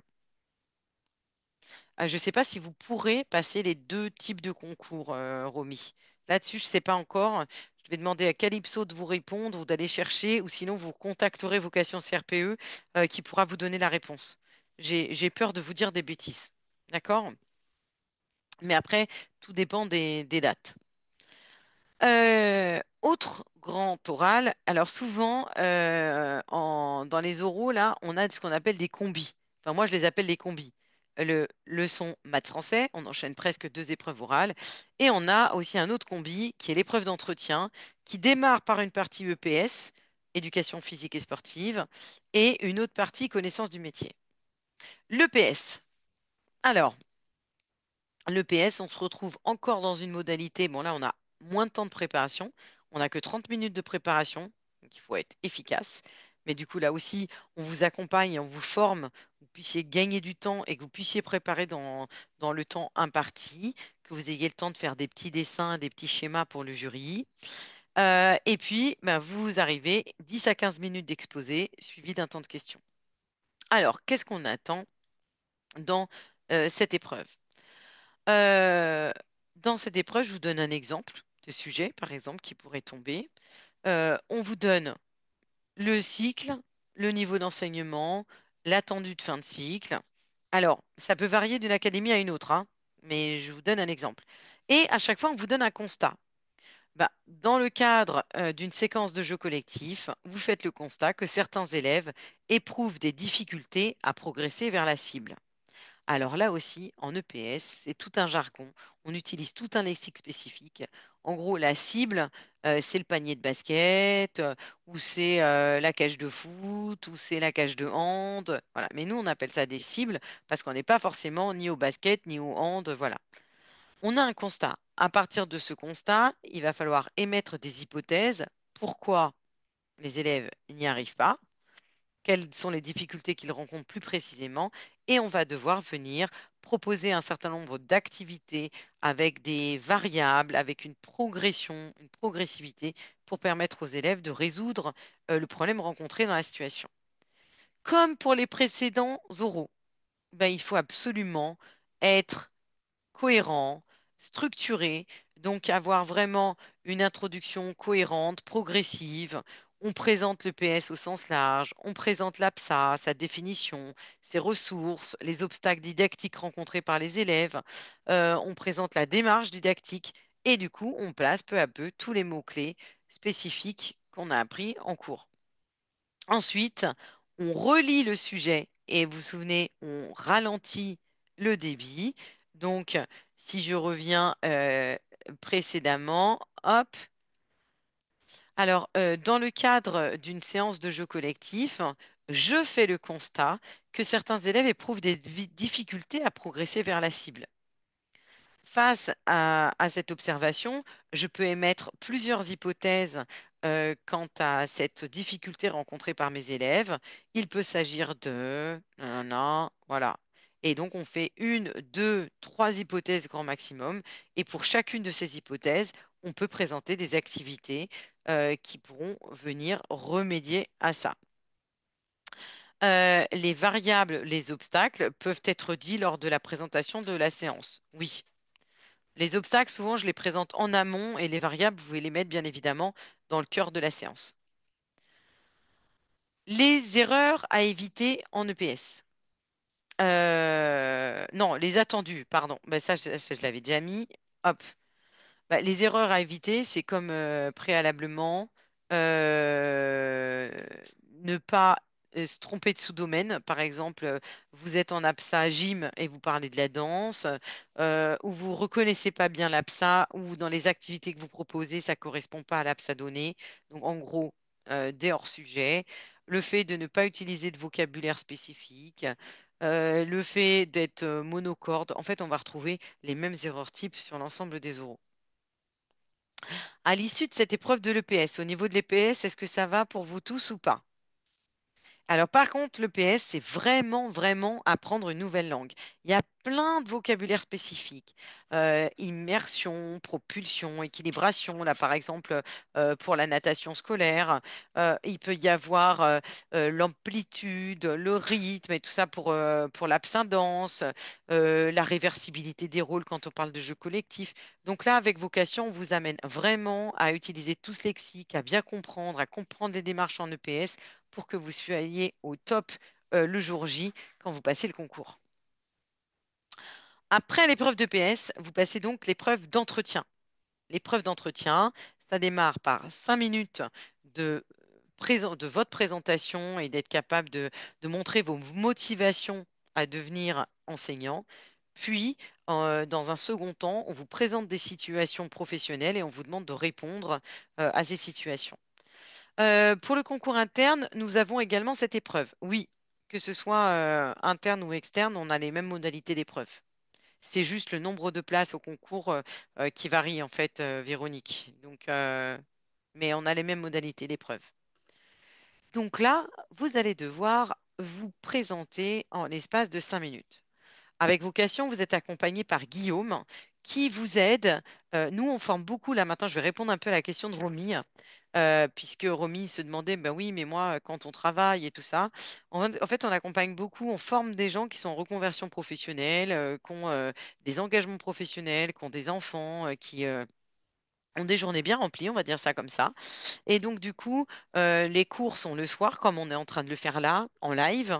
[SPEAKER 1] Je ne sais pas si vous pourrez passer les deux types de concours, Romy. Là-dessus, je ne sais pas encore. Je vais demander à Calypso de vous répondre ou d'aller chercher, ou sinon vous contacterez Vocation CRPE qui pourra vous donner la réponse. J'ai peur de vous dire des bêtises. D'accord? Mais après, tout dépend des dates. Autre grand oral, alors souvent dans les oraux, là, on a ce qu'on appelle des combis. Enfin, moi, je les appelle les combis. Le leçon maths français, on enchaîne presque 2 épreuves orales. Et on a aussi un autre combi qui est l'épreuve d'entretien, qui démarre par une partie EPS, éducation physique et sportive, et une autre partie connaissance du métier. L'EPS. Alors, l'EPS, on se retrouve encore dans une modalité. Bon, là, on a moins de temps de préparation. On n'a que 30 minutes de préparation. Donc, il faut être efficace. Mais du coup, là aussi, on vous accompagne et on vous forme, que vous puissiez gagner du temps et que vous puissiez préparer dans le temps imparti, que vous ayez le temps de faire des petits dessins, des petits schémas pour le jury. Et puis, ben, vous arrivez 10 à 15 minutes d'exposé, suivi d'un temps de questions. Alors, qu'est-ce qu'on attend dans cette épreuve? Euh, Dans cette épreuve, je vous donne un exemple de sujet, par exemple, qui pourrait tomber. On vous donne le cycle, le niveau d'enseignement, l'attendu de fin de cycle. Alors, ça peut varier d'une académie à une autre, hein, mais je vous donne un exemple. Et à chaque fois, on vous donne un constat. Bah, dans le cadre d'une séquence de jeux collectifs, vous faites le constat que certains élèves éprouvent des difficultés à progresser vers la cible. Alors là aussi, en EPS, c'est tout un jargon. On utilise tout un lexique spécifique. En gros, la cible, c'est le panier de basket, ou c'est la cage de foot, ou c'est la cage de hand. Voilà. Mais nous, on appelle ça des cibles parce qu'on n'est pas forcément ni au basket, ni au hand. Voilà. On a un constat. À partir de ce constat, il va falloir émettre des hypothèses. Pourquoi les élèves n'y arrivent pas? Quelles sont les difficultés qu'ils rencontrent plus précisément, et on va devoir venir proposer un certain nombre d'activités avec des variables, avec une progression, une progressivité pour permettre aux élèves de résoudre le problème rencontré dans la situation. Comme pour les précédents oraux, ben, il faut absolument être cohérent, structuré, donc avoir vraiment une introduction cohérente, progressive. On présente le PS au sens large, on présente l'APSA, sa définition, ses ressources, les obstacles didactiques rencontrés par les élèves, on présente la démarche didactique et du coup, on place peu à peu tous les mots-clés spécifiques qu'on a appris en cours. Ensuite, on relit le sujet et vous vous souvenez, on ralentit le débit. Donc, si je reviens précédemment, hop. Alors, dans le cadre d'une séance de jeu collectif, je fais le constat que certains élèves éprouvent des difficultés à progresser vers la cible. Face à cette observation, je peux émettre plusieurs hypothèses quant à cette difficulté rencontrée par mes élèves. Il peut s'agir de... nanana, voilà. Et donc, on fait une, deux, trois hypothèses grand maximum. Et pour chacune de ces hypothèses, on peut présenter des activités qui pourront venir remédier à ça. Les variables, les obstacles peuvent être dits lors de la présentation de la séance. Oui. Les obstacles, souvent, je les présente en amont et les variables, vous pouvez les mettre bien évidemment dans le cœur de la séance. Les erreurs à éviter en EPS. Non, les attendus, pardon. Ben, ça, je l'avais déjà mis. Hop. Bah, les erreurs à éviter, c'est comme préalablement euh, ne pas se tromper de sous-domaine. Par exemple, vous êtes en APSA gym et vous parlez de la danse, ou vous reconnaissez pas bien l'APSA, ou dans les activités que vous proposez, ça correspond pas à l'APSA donnée. Donc, en gros, des hors-sujets. Le fait de ne pas utiliser de vocabulaire spécifique. Le fait d'être monocorde. En fait, on va retrouver les mêmes erreurs types sur l'ensemble des oraux. À l'issue de cette épreuve de l'EPS, au niveau de l'EPS, est-ce que ça va pour vous tous ou pas? Alors par contre, l'EPS, c'est vraiment, vraiment apprendre une nouvelle langue. Il y a plein de vocabulaire spécifiques. Immersion, propulsion, équilibration, là par exemple pour la natation scolaire. Il peut y avoir l'amplitude, le rythme et tout ça pour l'absindance, la réversibilité des rôles quand on parle de jeu collectif. Donc là, avec vocation, on vous amène vraiment à utiliser tout ce lexique, à bien comprendre, à comprendre les démarches en EPS pour que vous soyez au top le jour J quand vous passez le concours. Après l'épreuve de PS, vous passez donc l'épreuve d'entretien. L'épreuve d'entretien, ça démarre par 5 minutes de, de votre présentation et d'être capable de montrer vos motivations à devenir enseignant. Puis, dans un second temps, on vous présente des situations professionnelles et on vous demande de répondre à ces situations. Pour le concours interne, nous avons également cette épreuve. Oui, que ce soit interne ou externe, on a les mêmes modalités d'épreuve. C'est juste le nombre de places au concours qui varie en fait, Véronique. Donc, mais on a les mêmes modalités d'épreuve. Donc là, vous allez devoir vous présenter en l'espace de 5 minutes. Avec vocation, vous êtes accompagné par Guillaume qui vous aide. Nous, on forme beaucoup là maintenant. Je vais répondre un peu à la question de Romy, puisque Romy se demandait, ben oui, mais moi, quand on travaille et tout ça, en fait, on accompagne beaucoup, on forme des gens qui sont en reconversion professionnelle, qui ont des engagements professionnels, qui ont des enfants, qui ont des journées bien remplies, on va dire ça comme ça. Et donc, du coup, les cours sont le soir, comme on est en train de le faire là, en live.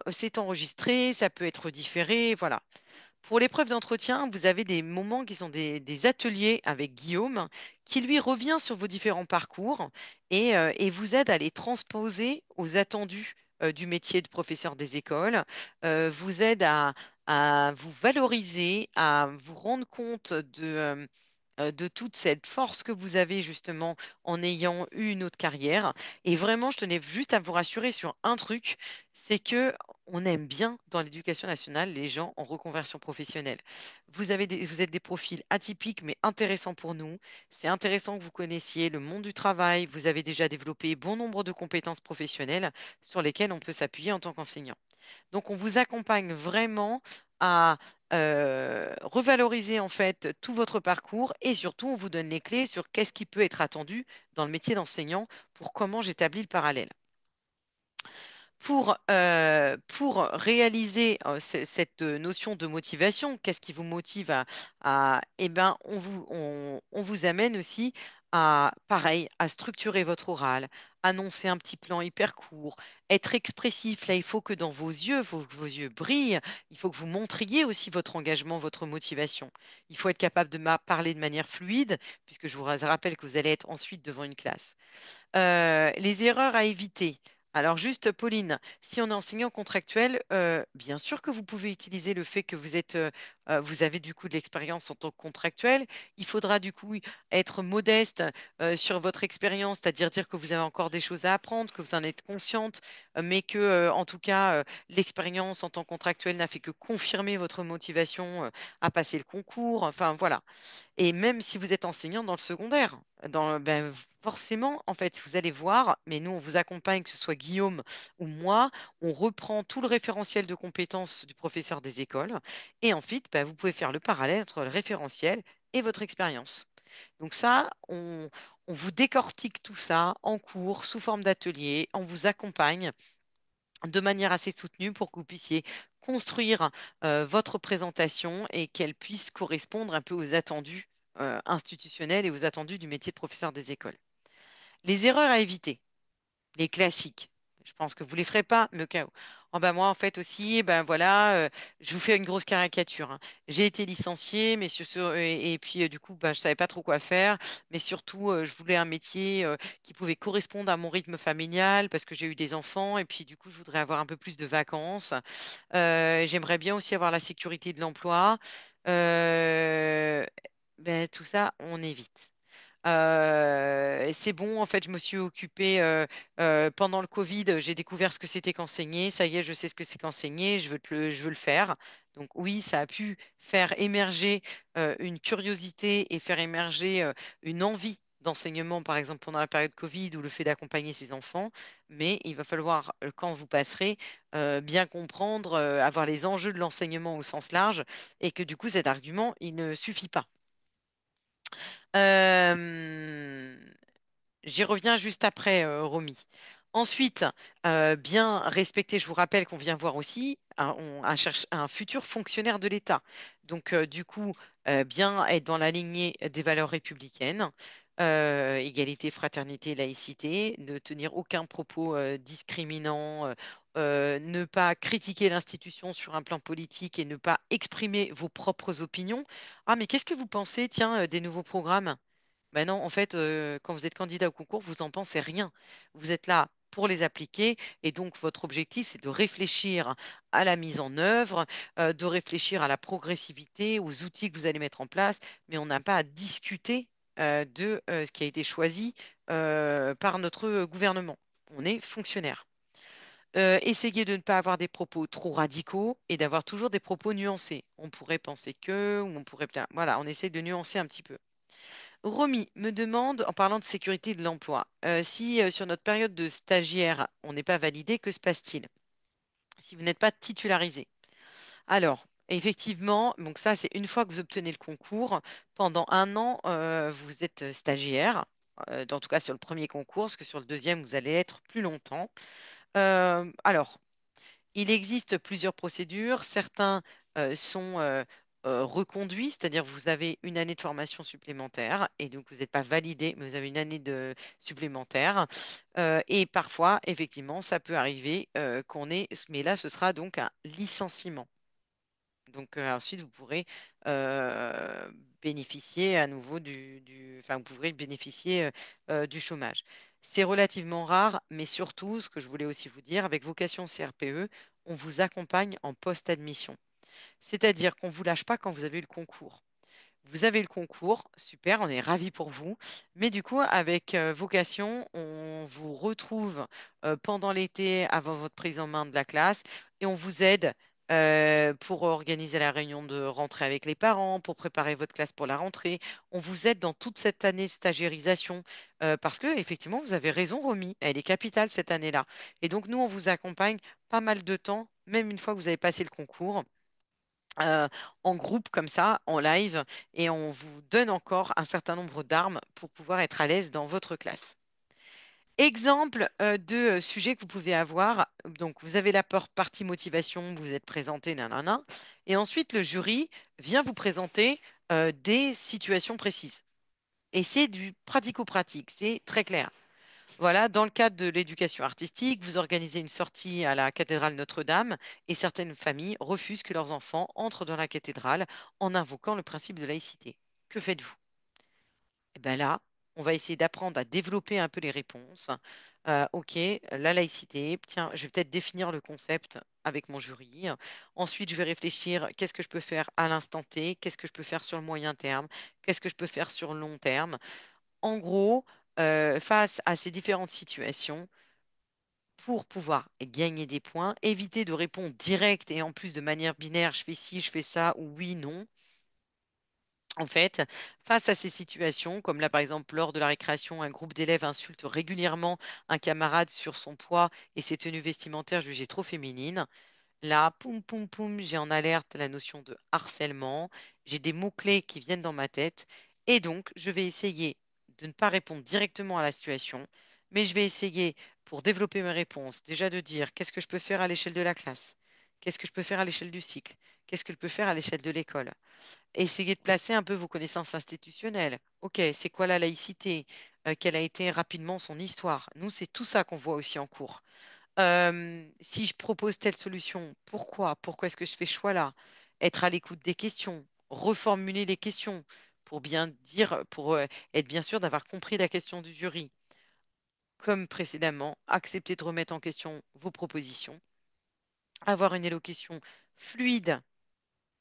[SPEAKER 1] C'est enregistré, ça peut être différé, voilà. Pour l'épreuve d'entretien, vous avez des moments qui sont des ateliers avec Guillaume, qui lui revient sur vos différents parcours et vous aide à les transposer aux attendus du métier de professeur des écoles, vous aide à vous valoriser, à vous rendre compte de toute cette force que vous avez justement en ayant eu une autre carrière. Et vraiment, je tenais juste à vous rassurer sur un truc, c'est que on aime bien dans l'éducation nationale les gens en reconversion professionnelle. Vous êtes des profils atypiques mais intéressants pour nous. C'est intéressant que vous connaissiez le monde du travail. Vous avez déjà développé bon nombre de compétences professionnelles sur lesquelles on peut s'appuyer en tant qu'enseignant. Donc, on vous accompagne vraiment à revaloriser en fait tout votre parcours et surtout, on vous donne les clés sur qu'est-ce qui peut être attendu dans le métier d'enseignant pour comment j'établis le parallèle. Pour réaliser cette notion de motivation, qu'est-ce qui vous motive eh ben, on vous amène aussi à, pareil, à structurer votre oral, annoncer un petit plan hyper court, être expressif. Là, il faut que dans vos yeux, vos yeux brillent. Il faut que vous montriez aussi votre engagement, votre motivation. Il faut être capable de parler de manière fluide, puisque je vous rappelle que vous allez être ensuite devant une classe. Les erreurs à éviter. Alors juste, Pauline, si on est enseignant contractuel, bien sûr que vous pouvez utiliser le fait que vous avez du coup de l'expérience en tant que contractuel. Il faudra du coup être modeste sur votre expérience, c'est-à-dire dire que vous avez encore des choses à apprendre, que vous en êtes consciente, mais que en tout cas l'expérience en tant que contractuel n'a fait que confirmer votre motivation à passer le concours. Enfin voilà. Et même si vous êtes enseignant dans le secondaire, ben, forcément, en fait, vous allez voir, mais nous, on vous accompagne, que ce soit Guillaume ou moi, on reprend tout le référentiel de compétences du professeur des écoles. Et ensuite, ben, vous pouvez faire le parallèle entre le référentiel et votre expérience. Donc ça, on vous décortique tout ça en cours, sous forme d'atelier, on vous accompagne de manière assez soutenue pour que vous puissiez construire votre présentation et qu'elle puisse correspondre un peu aux attendus institutionnels et aux attendus du métier de professeur des écoles. Les erreurs à éviter, les classiques. Je pense que vous les ferez pas, mais au cas où. Oh, ben moi, en fait aussi, ben voilà, je vous fais une grosse caricature, hein. J'ai été licenciée, mais et puis du coup, ben, je savais pas trop quoi faire, mais surtout, je voulais un métier qui pouvait correspondre à mon rythme familial parce que j'ai eu des enfants, et puis du coup, je voudrais avoir un peu plus de vacances. J'aimerais bien aussi avoir la sécurité de l'emploi. Ben, tout ça, on évite. C'est bon, en fait, je me suis occupée pendant le Covid, j'ai découvert ce que c'était qu'enseigner. Ça y est, je sais ce que c'est qu'enseigner, je veux le faire. Donc oui, ça a pu faire émerger une curiosité et faire émerger une envie d'enseignement, par exemple pendant la période Covid ou le fait d'accompagner ses enfants. Mais il va falloir, quand vous passerez, bien comprendre, avoir les enjeux de l'enseignement au sens large et que du coup, cet argument, il ne suffit pas. Euh, J'y reviens juste après, Romy. Ensuite, bien respecter, je vous rappelle qu'on vient voir aussi un futur fonctionnaire de l'État. Donc, du coup, bien être dans la lignée des valeurs républicaines, égalité, fraternité, laïcité, ne tenir aucun propos discriminant, ne pas critiquer l'institution sur un plan politique et ne pas exprimer vos propres opinions. Ah, mais qu'est-ce que vous pensez, tiens, des nouveaux programmes? Ben non, en fait, quand vous êtes candidat au concours, vous n'en pensez rien. Vous êtes là pour les appliquer et donc votre objectif, c'est de réfléchir à la mise en œuvre, de réfléchir à la progressivité, aux outils que vous allez mettre en place, mais on n'a pas à discuter de ce qui a été choisi par notre gouvernement. On est fonctionnaire. Essayez de ne pas avoir des propos trop radicaux et d'avoir toujours des propos nuancés. On pourrait penser que, ou on pourrait... Voilà, on essaie de nuancer un petit peu. Romy me demande, en parlant de sécurité de l'emploi, si sur notre période de stagiaire, on n'est pas validé, que se passe-t-il? Si vous n'êtes pas titularisé. Alors, effectivement, donc ça, c'est une fois que vous obtenez le concours, pendant un an, vous êtes stagiaire, en tout cas sur le premier concours, parce que sur le deuxième, vous allez être plus longtemps. Alors, il existe plusieurs procédures. Certains sont reconduits, c'est-à-dire vous avez une année de formation supplémentaire et donc vous n'êtes pas validé, mais vous avez une année supplémentaire. Et parfois, effectivement, ça peut arriver qu'on ait, mais là, ce sera donc un licenciement. Donc ensuite, vous pourrez euh, bénéficier à nouveau enfin, vous pourrez bénéficier du chômage. C'est relativement rare, mais surtout, ce que je voulais aussi vous dire, avec Vocation CRPE, on vous accompagne en post-admission. C'est-à-dire qu'on ne vous lâche pas quand vous avez eu le concours. Vous avez le concours, super, on est ravis pour vous. Mais du coup, avec Vocation, on vous retrouve pendant l'été avant votre prise en main de la classe et on vous aide pour organiser la réunion de rentrée avec les parents, pour préparer votre classe pour la rentrée. On vous aide dans toute cette année de stagiairisation parce que effectivement, vous avez raison, Romy, elle est capitale cette année-là. Et donc, nous, on vous accompagne pas mal de temps, même une fois que vous avez passé le concours euh, en groupe comme ça, en live, et on vous donne encore un certain nombre d'armes pour pouvoir être à l'aise dans votre classe. Exemple de sujet que vous pouvez avoir. Donc, vous avez la partie motivation, vous êtes présenté, nanana, et ensuite le jury vient vous présenter des situations précises. Et c'est du pratico-pratique, c'est très clair. Voilà, dans le cadre de l'éducation artistique, vous organisez une sortie à la cathédrale Notre-Dame et certaines familles refusent que leurs enfants entrent dans la cathédrale en invoquant le principe de laïcité. Que faites-vous? Eh bien là, on va essayer d'apprendre à développer un peu les réponses. OK, la laïcité, tiens, je vais peut-être définir le concept avec mon jury. Ensuite, je vais réfléchir, qu'est-ce que je peux faire à l'instant T, qu'est-ce que je peux faire sur le moyen terme, qu'est-ce que je peux faire sur le long terme. En gros, face à ces différentes situations, pour pouvoir gagner des points, éviter de répondre direct et en plus de manière binaire, je fais ci, je fais ça, ou oui, non. En fait, face à ces situations, comme là par exemple lors de la récréation, un groupe d'élèves insulte régulièrement un camarade sur son poids et ses tenues vestimentaires jugées trop féminines, là, poum, poum, poum, j'ai en alerte la notion de harcèlement, j'ai des mots-clés qui viennent dans ma tête, et donc je vais essayer de ne pas répondre directement à la situation, mais je vais essayer, pour développer mes réponses, déjà de dire qu'est-ce que je peux faire à l'échelle de la classe, qu'est-ce que je peux faire à l'échelle du cycle, qu'est-ce que je peux faire à l'échelle de l'école. Essayez de placer un peu vos connaissances institutionnelles. Ok, c'est quoi la laïcité? Quelle a été rapidement son histoire? Nous, c'est tout ça qu'on voit aussi en cours. Si je propose telle solution, pourquoi? Pourquoi est-ce que je fais ce choix-là? Être à l'écoute des questions, reformuler les questions pour bien dire, pour être bien sûr d'avoir compris la question du jury. Comme précédemment, accepter de remettre en question vos propositions, avoir une élocution fluide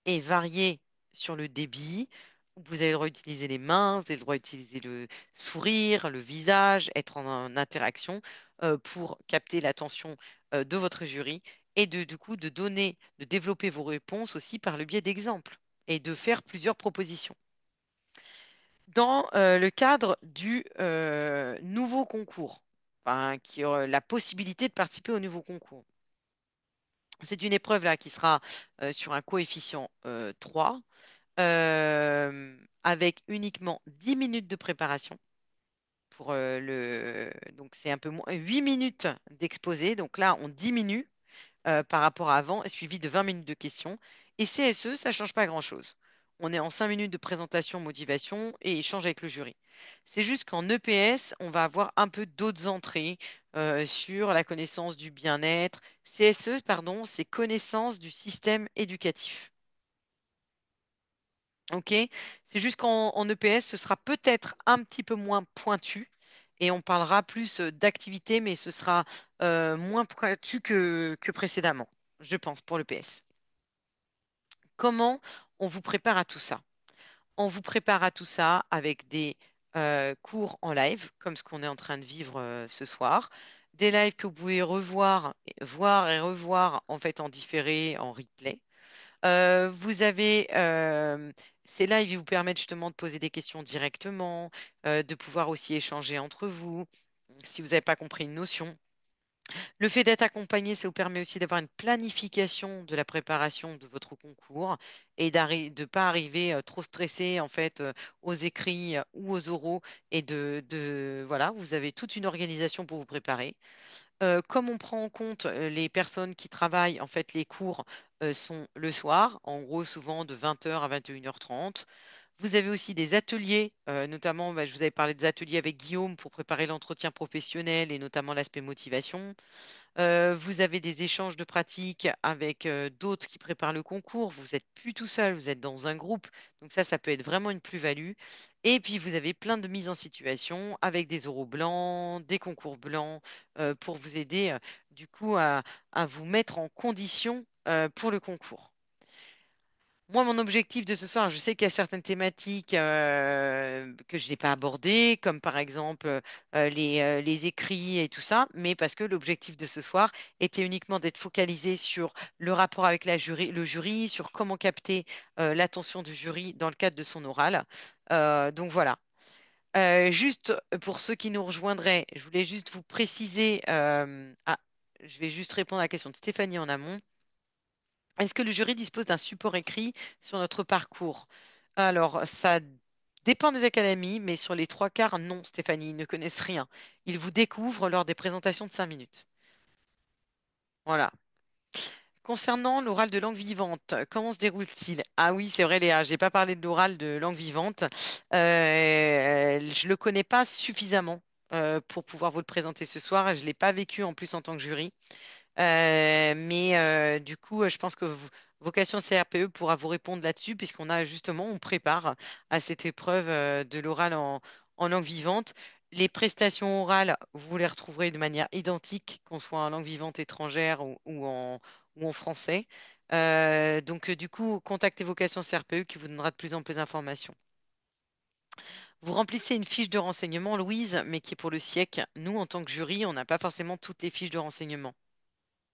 [SPEAKER 1] et variée sur le débit. Vous avez le droit d'utiliser les mains, vous avez le droit d'utiliser le sourire, le visage, être en interaction pour capter l'attention de votre jury et du coup de donner, de développer vos réponses aussi par le biais d'exemples et de faire plusieurs propositions. Dans le cadre du nouveau concours, enfin, qui aura la possibilité de participer au nouveau concours. C'est une épreuve là qui sera sur un coefficient 3 avec uniquement 10 minutes de préparation pour donc c'est un peu moins 8 minutes d'exposé. Donc là, on diminue par rapport à avant, suivi de 20 minutes de questions. Et CSE, ça ne change pas grand-chose. On est en 5 minutes de présentation, motivation et échange avec le jury. C'est juste qu'en EPS, on va avoir un peu d'autres entrées sur la connaissance du bien-être. CSE, pardon, c'est connaissance du système éducatif. OK? C'est juste qu'en EPS, ce sera peut-être un petit peu moins pointu et on parlera plus d'activité, mais ce sera moins pointu que précédemment, je pense, pour l'EPS. Comment on vous prépare à tout ça? On vous prépare à tout ça avec des cours en live, comme ce qu'on est en train de vivre ce soir. Des lives que vous pouvez revoir, voir et revoir en fait en différé, en replay. Vous avez ces lives, ils vous permettent justement de poser des questions directement, de pouvoir aussi échanger entre vous si vous n'avez pas compris une notion. Le fait d'être accompagné, ça vous permet aussi d'avoir une planification de la préparation de votre concours et de ne pas arriver trop stressé en fait aux écrits ou aux oraux et voilà, vous avez toute une organisation pour vous préparer. Comme on prend en compte les personnes qui travaillent, en fait, les cours sont le soir, en gros souvent de 20h à 21h30. Vous avez aussi des ateliers, notamment, bah, je vous avais parlé des ateliers avec Guillaume pour préparer l'entretien professionnel et notamment l'aspect motivation. Vous avez des échanges de pratiques avec d'autres qui préparent le concours. Vous n'êtes plus tout seul, vous êtes dans un groupe. Donc ça peut être vraiment une plus-value. Et puis, vous avez plein de mises en situation avec des oraux blancs, des concours blancs, pour vous aider du coup à vous mettre en condition pour le concours. Moi, mon objectif de ce soir, je sais qu'il y a certaines thématiques que je n'ai pas abordées, comme par exemple les écrits et tout ça, mais parce que l'objectif de ce soir était uniquement d'être focalisé sur le rapport avec le jury, sur comment capter l'attention du jury dans le cadre de son oral. Donc voilà. Juste pour ceux qui nous rejoindraient, je voulais juste vous préciser, je vais juste répondre à la question de Stéphanie en amont. Est-ce que le jury dispose d'un support écrit sur notre parcours? Alors, ça dépend des académies, mais sur les trois quarts, non, Stéphanie, ils ne connaissent rien. Ils vous découvrent lors des présentations de 5 minutes. Voilà. Concernant l'oral de langue vivante, comment se déroule-t-il? Ah oui, c'est vrai, Léa, je n'ai pas parlé de l'oral de langue vivante. Je ne le connais pas suffisamment pour pouvoir vous le présenter ce soir. Je ne l'ai pas vécu en plus en tant que jury. Mais du coup, je pense que Vocation CRPE pourra vous répondre là-dessus, puisqu'on a justement, on prépare à cette épreuve de l'oral en langue vivante. Les prestations orales, vous les retrouverez de manière identique, qu'on soit en langue vivante étrangère ou en français. Donc, du coup, contactez Vocation CRPE qui vous donnera de plus en plus d'informations. Vous remplissez une fiche de renseignement, Louise, mais qui est pour le siècle. Nous, en tant que jury, on n'a pas forcément toutes les fiches de renseignement.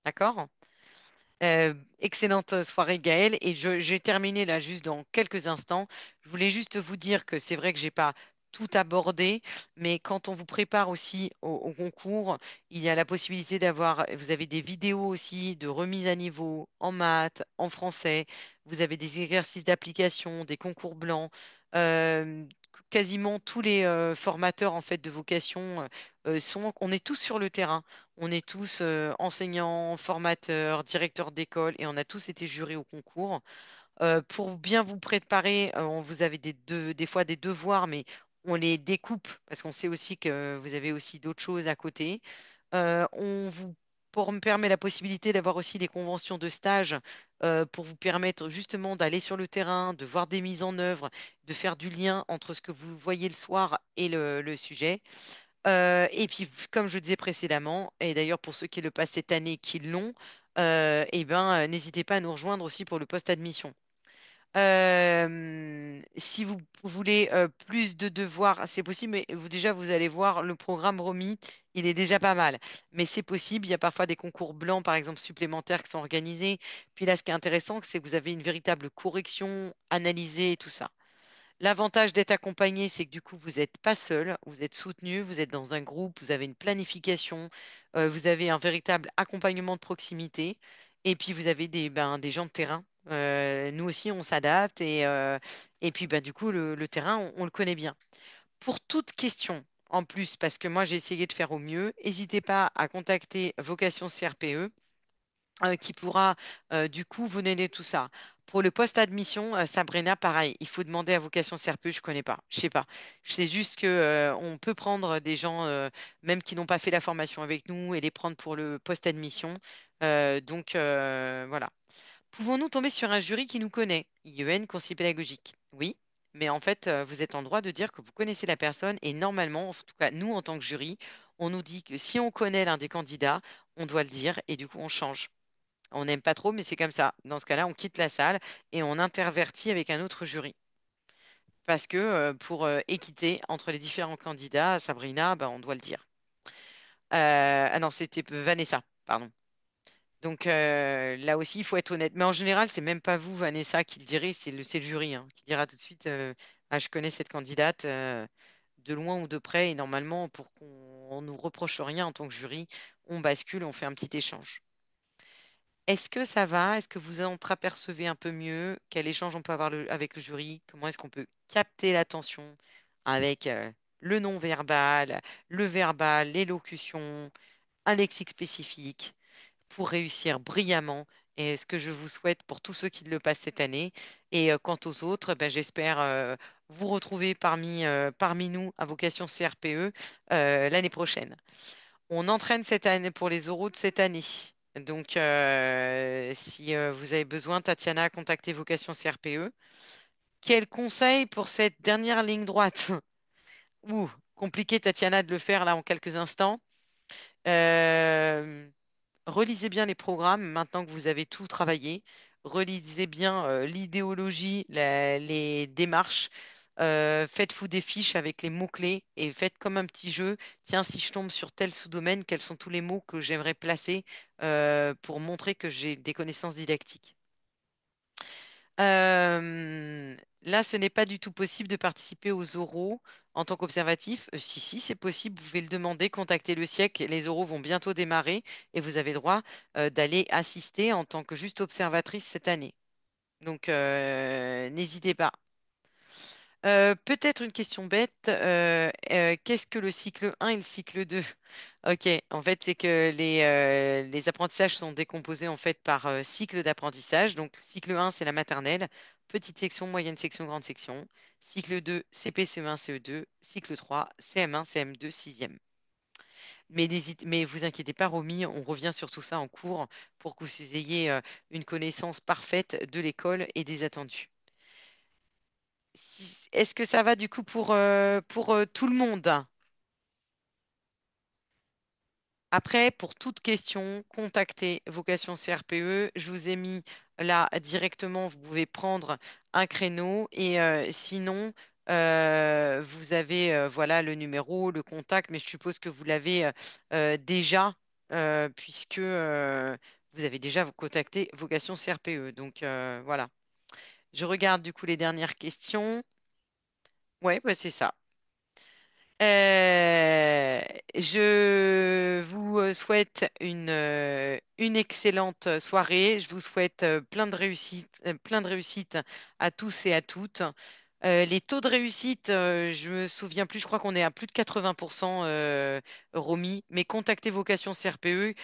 [SPEAKER 1] D'accord? Excellente soirée, Gaëlle. Et j'ai terminé là juste dans quelques instants. Je voulais juste vous dire que c'est vrai que j'ai pas tout abordé, mais quand on vous prépare aussi au concours, il y a la possibilité d'avoir, vous avez des vidéos aussi de remise à niveau en maths, en français. Vous avez des exercices d'application, des concours blancs. Euh, Quasiment tous les formateurs en fait de vocation on est tous sur le terrain. On est tous enseignants, formateurs, directeurs d'école et on a tous été jurés au concours. Pour bien vous préparer, vous avez des fois des devoirs, mais on les découpe parce qu'on sait aussi que vous avez aussi d'autres choses à côté. On vous me permet la possibilité d'avoir aussi des conventions de stage pour vous permettre justement d'aller sur le terrain, de voir des mises en œuvre, de faire du lien entre ce que vous voyez le soir et le sujet. Et puis, comme je le disais précédemment, et d'ailleurs pour ceux qui le passent cette année, qui l'ont, eh ben, n'hésitez pas à nous rejoindre aussi pour le post-admission. Si vous voulez plus de devoirs, c'est possible, mais déjà, vous allez voir le programme remis, il est déjà pas mal. Mais c'est possible, il y a parfois des concours blancs, par exemple, supplémentaires qui sont organisés. Puis là, ce qui est intéressant, c'est que vous avez une véritable correction analysée et tout ça. L'avantage d'être accompagné, c'est que du coup, vous n'êtes pas seul, vous êtes soutenu, vous êtes dans un groupe, vous avez une planification, vous avez un véritable accompagnement de proximité, et puis vous avez des gens de terrain. Nous aussi, on s'adapte, et puis du coup, le terrain, on le connaît bien. Pour toute question, en plus, parce que moi, j'ai essayé de faire au mieux, n'hésitez pas à contacter Vocation CRPE qui pourra du coup vous donner tout ça. Pour le post-admission, Sabrina, pareil, il faut demander à vocation CRPE, je connais pas, je sais pas. Je sais juste que on peut prendre des gens même qui n'ont pas fait la formation avec nous et les prendre pour le post-admission. Voilà. Pouvons-nous tomber sur un jury qui nous connaît? IEN, conseiller pédagogique. Oui, mais en fait, vous êtes en droit de dire que vous connaissez la personne et normalement, en tout cas nous en tant que jury, on nous dit que si on connaît l'un des candidats, on doit le dire et du coup on change. On n'aime pas trop, mais c'est comme ça. Dans ce cas-là, on quitte la salle et on intervertit avec un autre jury. Parce que pour équité entre les différents candidats, Sabrina, on doit le dire. Ah non, c'était Vanessa, pardon. Donc là aussi, il faut être honnête. Mais en général, c'est même pas vous, Vanessa, qui le direz, c'est le jury qui dira tout de suite ah, je connais cette candidate de loin ou de près. Et normalement, pour qu'on nous reproche rien en tant que jury, on bascule, on fait un petit échange. Est-ce que ça va? Est-ce que vous entreapercevez un peu mieux quel échange on peut avoir avec le jury? Comment est-ce qu'on peut capter l'attention avec le non-verbal, le verbal, l'élocution, un lexique spécifique pour réussir brillamment? Et ce que je vous souhaite pour tous ceux qui le passent cette année. Et quant aux autres, j'espère vous retrouver parmi nous à vocation CRPE l'année prochaine. On entraîne cette année pour les oraux de cette année. Donc, si vous avez besoin, Tatiana, contactez Vocation CRPE. Quel conseil pour cette dernière ligne droite? Ouh, compliqué, Tatiana, de le faire là en quelques instants. Euh, Relisez bien les programmes maintenant que vous avez tout travaillé. Relisez bien l'idéologie, les démarches. Faites-vous des fiches avec les mots-clés et faites comme un petit jeu. Tiens, si je tombe sur tel sous-domaine, quels sont tous les mots que j'aimerais placer pour montrer que j'ai des connaissances didactiques. Là, ce n'est pas du tout possible de participer aux oraux en tant qu'observatif. Si, si, c'est possible, vous pouvez le demander, contactez le siècle. Les oraux vont bientôt démarrer et vous avez droit d'aller assister en tant que juste observatrice cette année. Donc, n'hésitez pas. Peut-être une question bête. Qu'est-ce que le cycle 1 et le cycle 2? Ok, en fait, c'est que les apprentissages sont décomposés en fait par cycle d'apprentissage. Donc, cycle 1, c'est la maternelle, petite section, moyenne section, grande section. Cycle 2, CP, CE1, CE2. Cycle 3, CM1, CM2, sixième. Mais vous inquiétez pas, Romy, on revient sur tout ça en cours pour que vous ayez une connaissance parfaite de l'école et des attendus. Est-ce que ça va du coup pour tout le monde? Après, pour toute question, contactez Vocation CRPE. Je vous ai mis là directement, vous pouvez prendre un créneau et sinon, vous avez voilà le numéro, le contact, mais je suppose que vous l'avez déjà puisque vous avez déjà contacté Vocation CRPE. Donc voilà. Je regarde du coup les dernières questions. Ouais, bah, c'est ça. Euh, je vous souhaite une excellente soirée. Je vous souhaite plein de réussite à tous et à toutes. Les taux de réussite, je me souviens plus, je crois qu'on est à plus de 80% Romy, mais contactez Vocation CRPE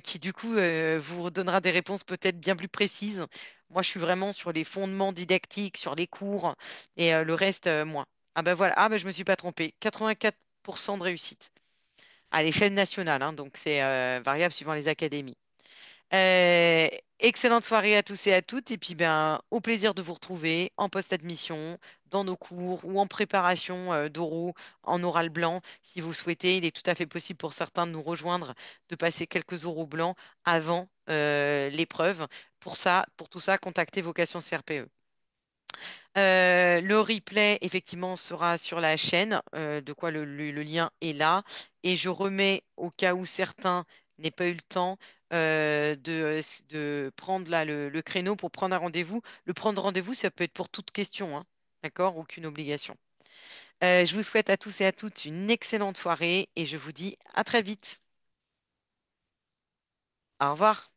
[SPEAKER 1] qui du coup vous donnera des réponses peut-être bien plus précises. Moi, je suis vraiment sur les fondements didactiques, sur les cours et le reste, moi. Ah ben voilà, ah ben je me suis pas trompée. 84% de réussite à l'échelle nationale, hein, donc c'est variable suivant les académies. Euh, Excellente soirée à tous et à toutes, et puis ben au plaisir de vous retrouver en post-admission, dans nos cours ou en préparation d'oraux en oral blanc. Si vous souhaitez, il est tout à fait possible pour certains de nous rejoindre, de passer quelques oraux blancs avant l'épreuve. Pour ça, pour tout ça, contactez Vocation CRPE. Le replay, effectivement, sera sur la chaîne, de quoi le lien est là. Et je remets, au cas où certains n'aient pas eu le temps, de prendre là, le créneau pour prendre un rendez-vous. Le prendre rendez-vous, ça peut être pour toute question, hein. D'accord? Aucune obligation. Je vous souhaite à tous et à toutes une excellente soirée et je vous dis à très vite. Au revoir.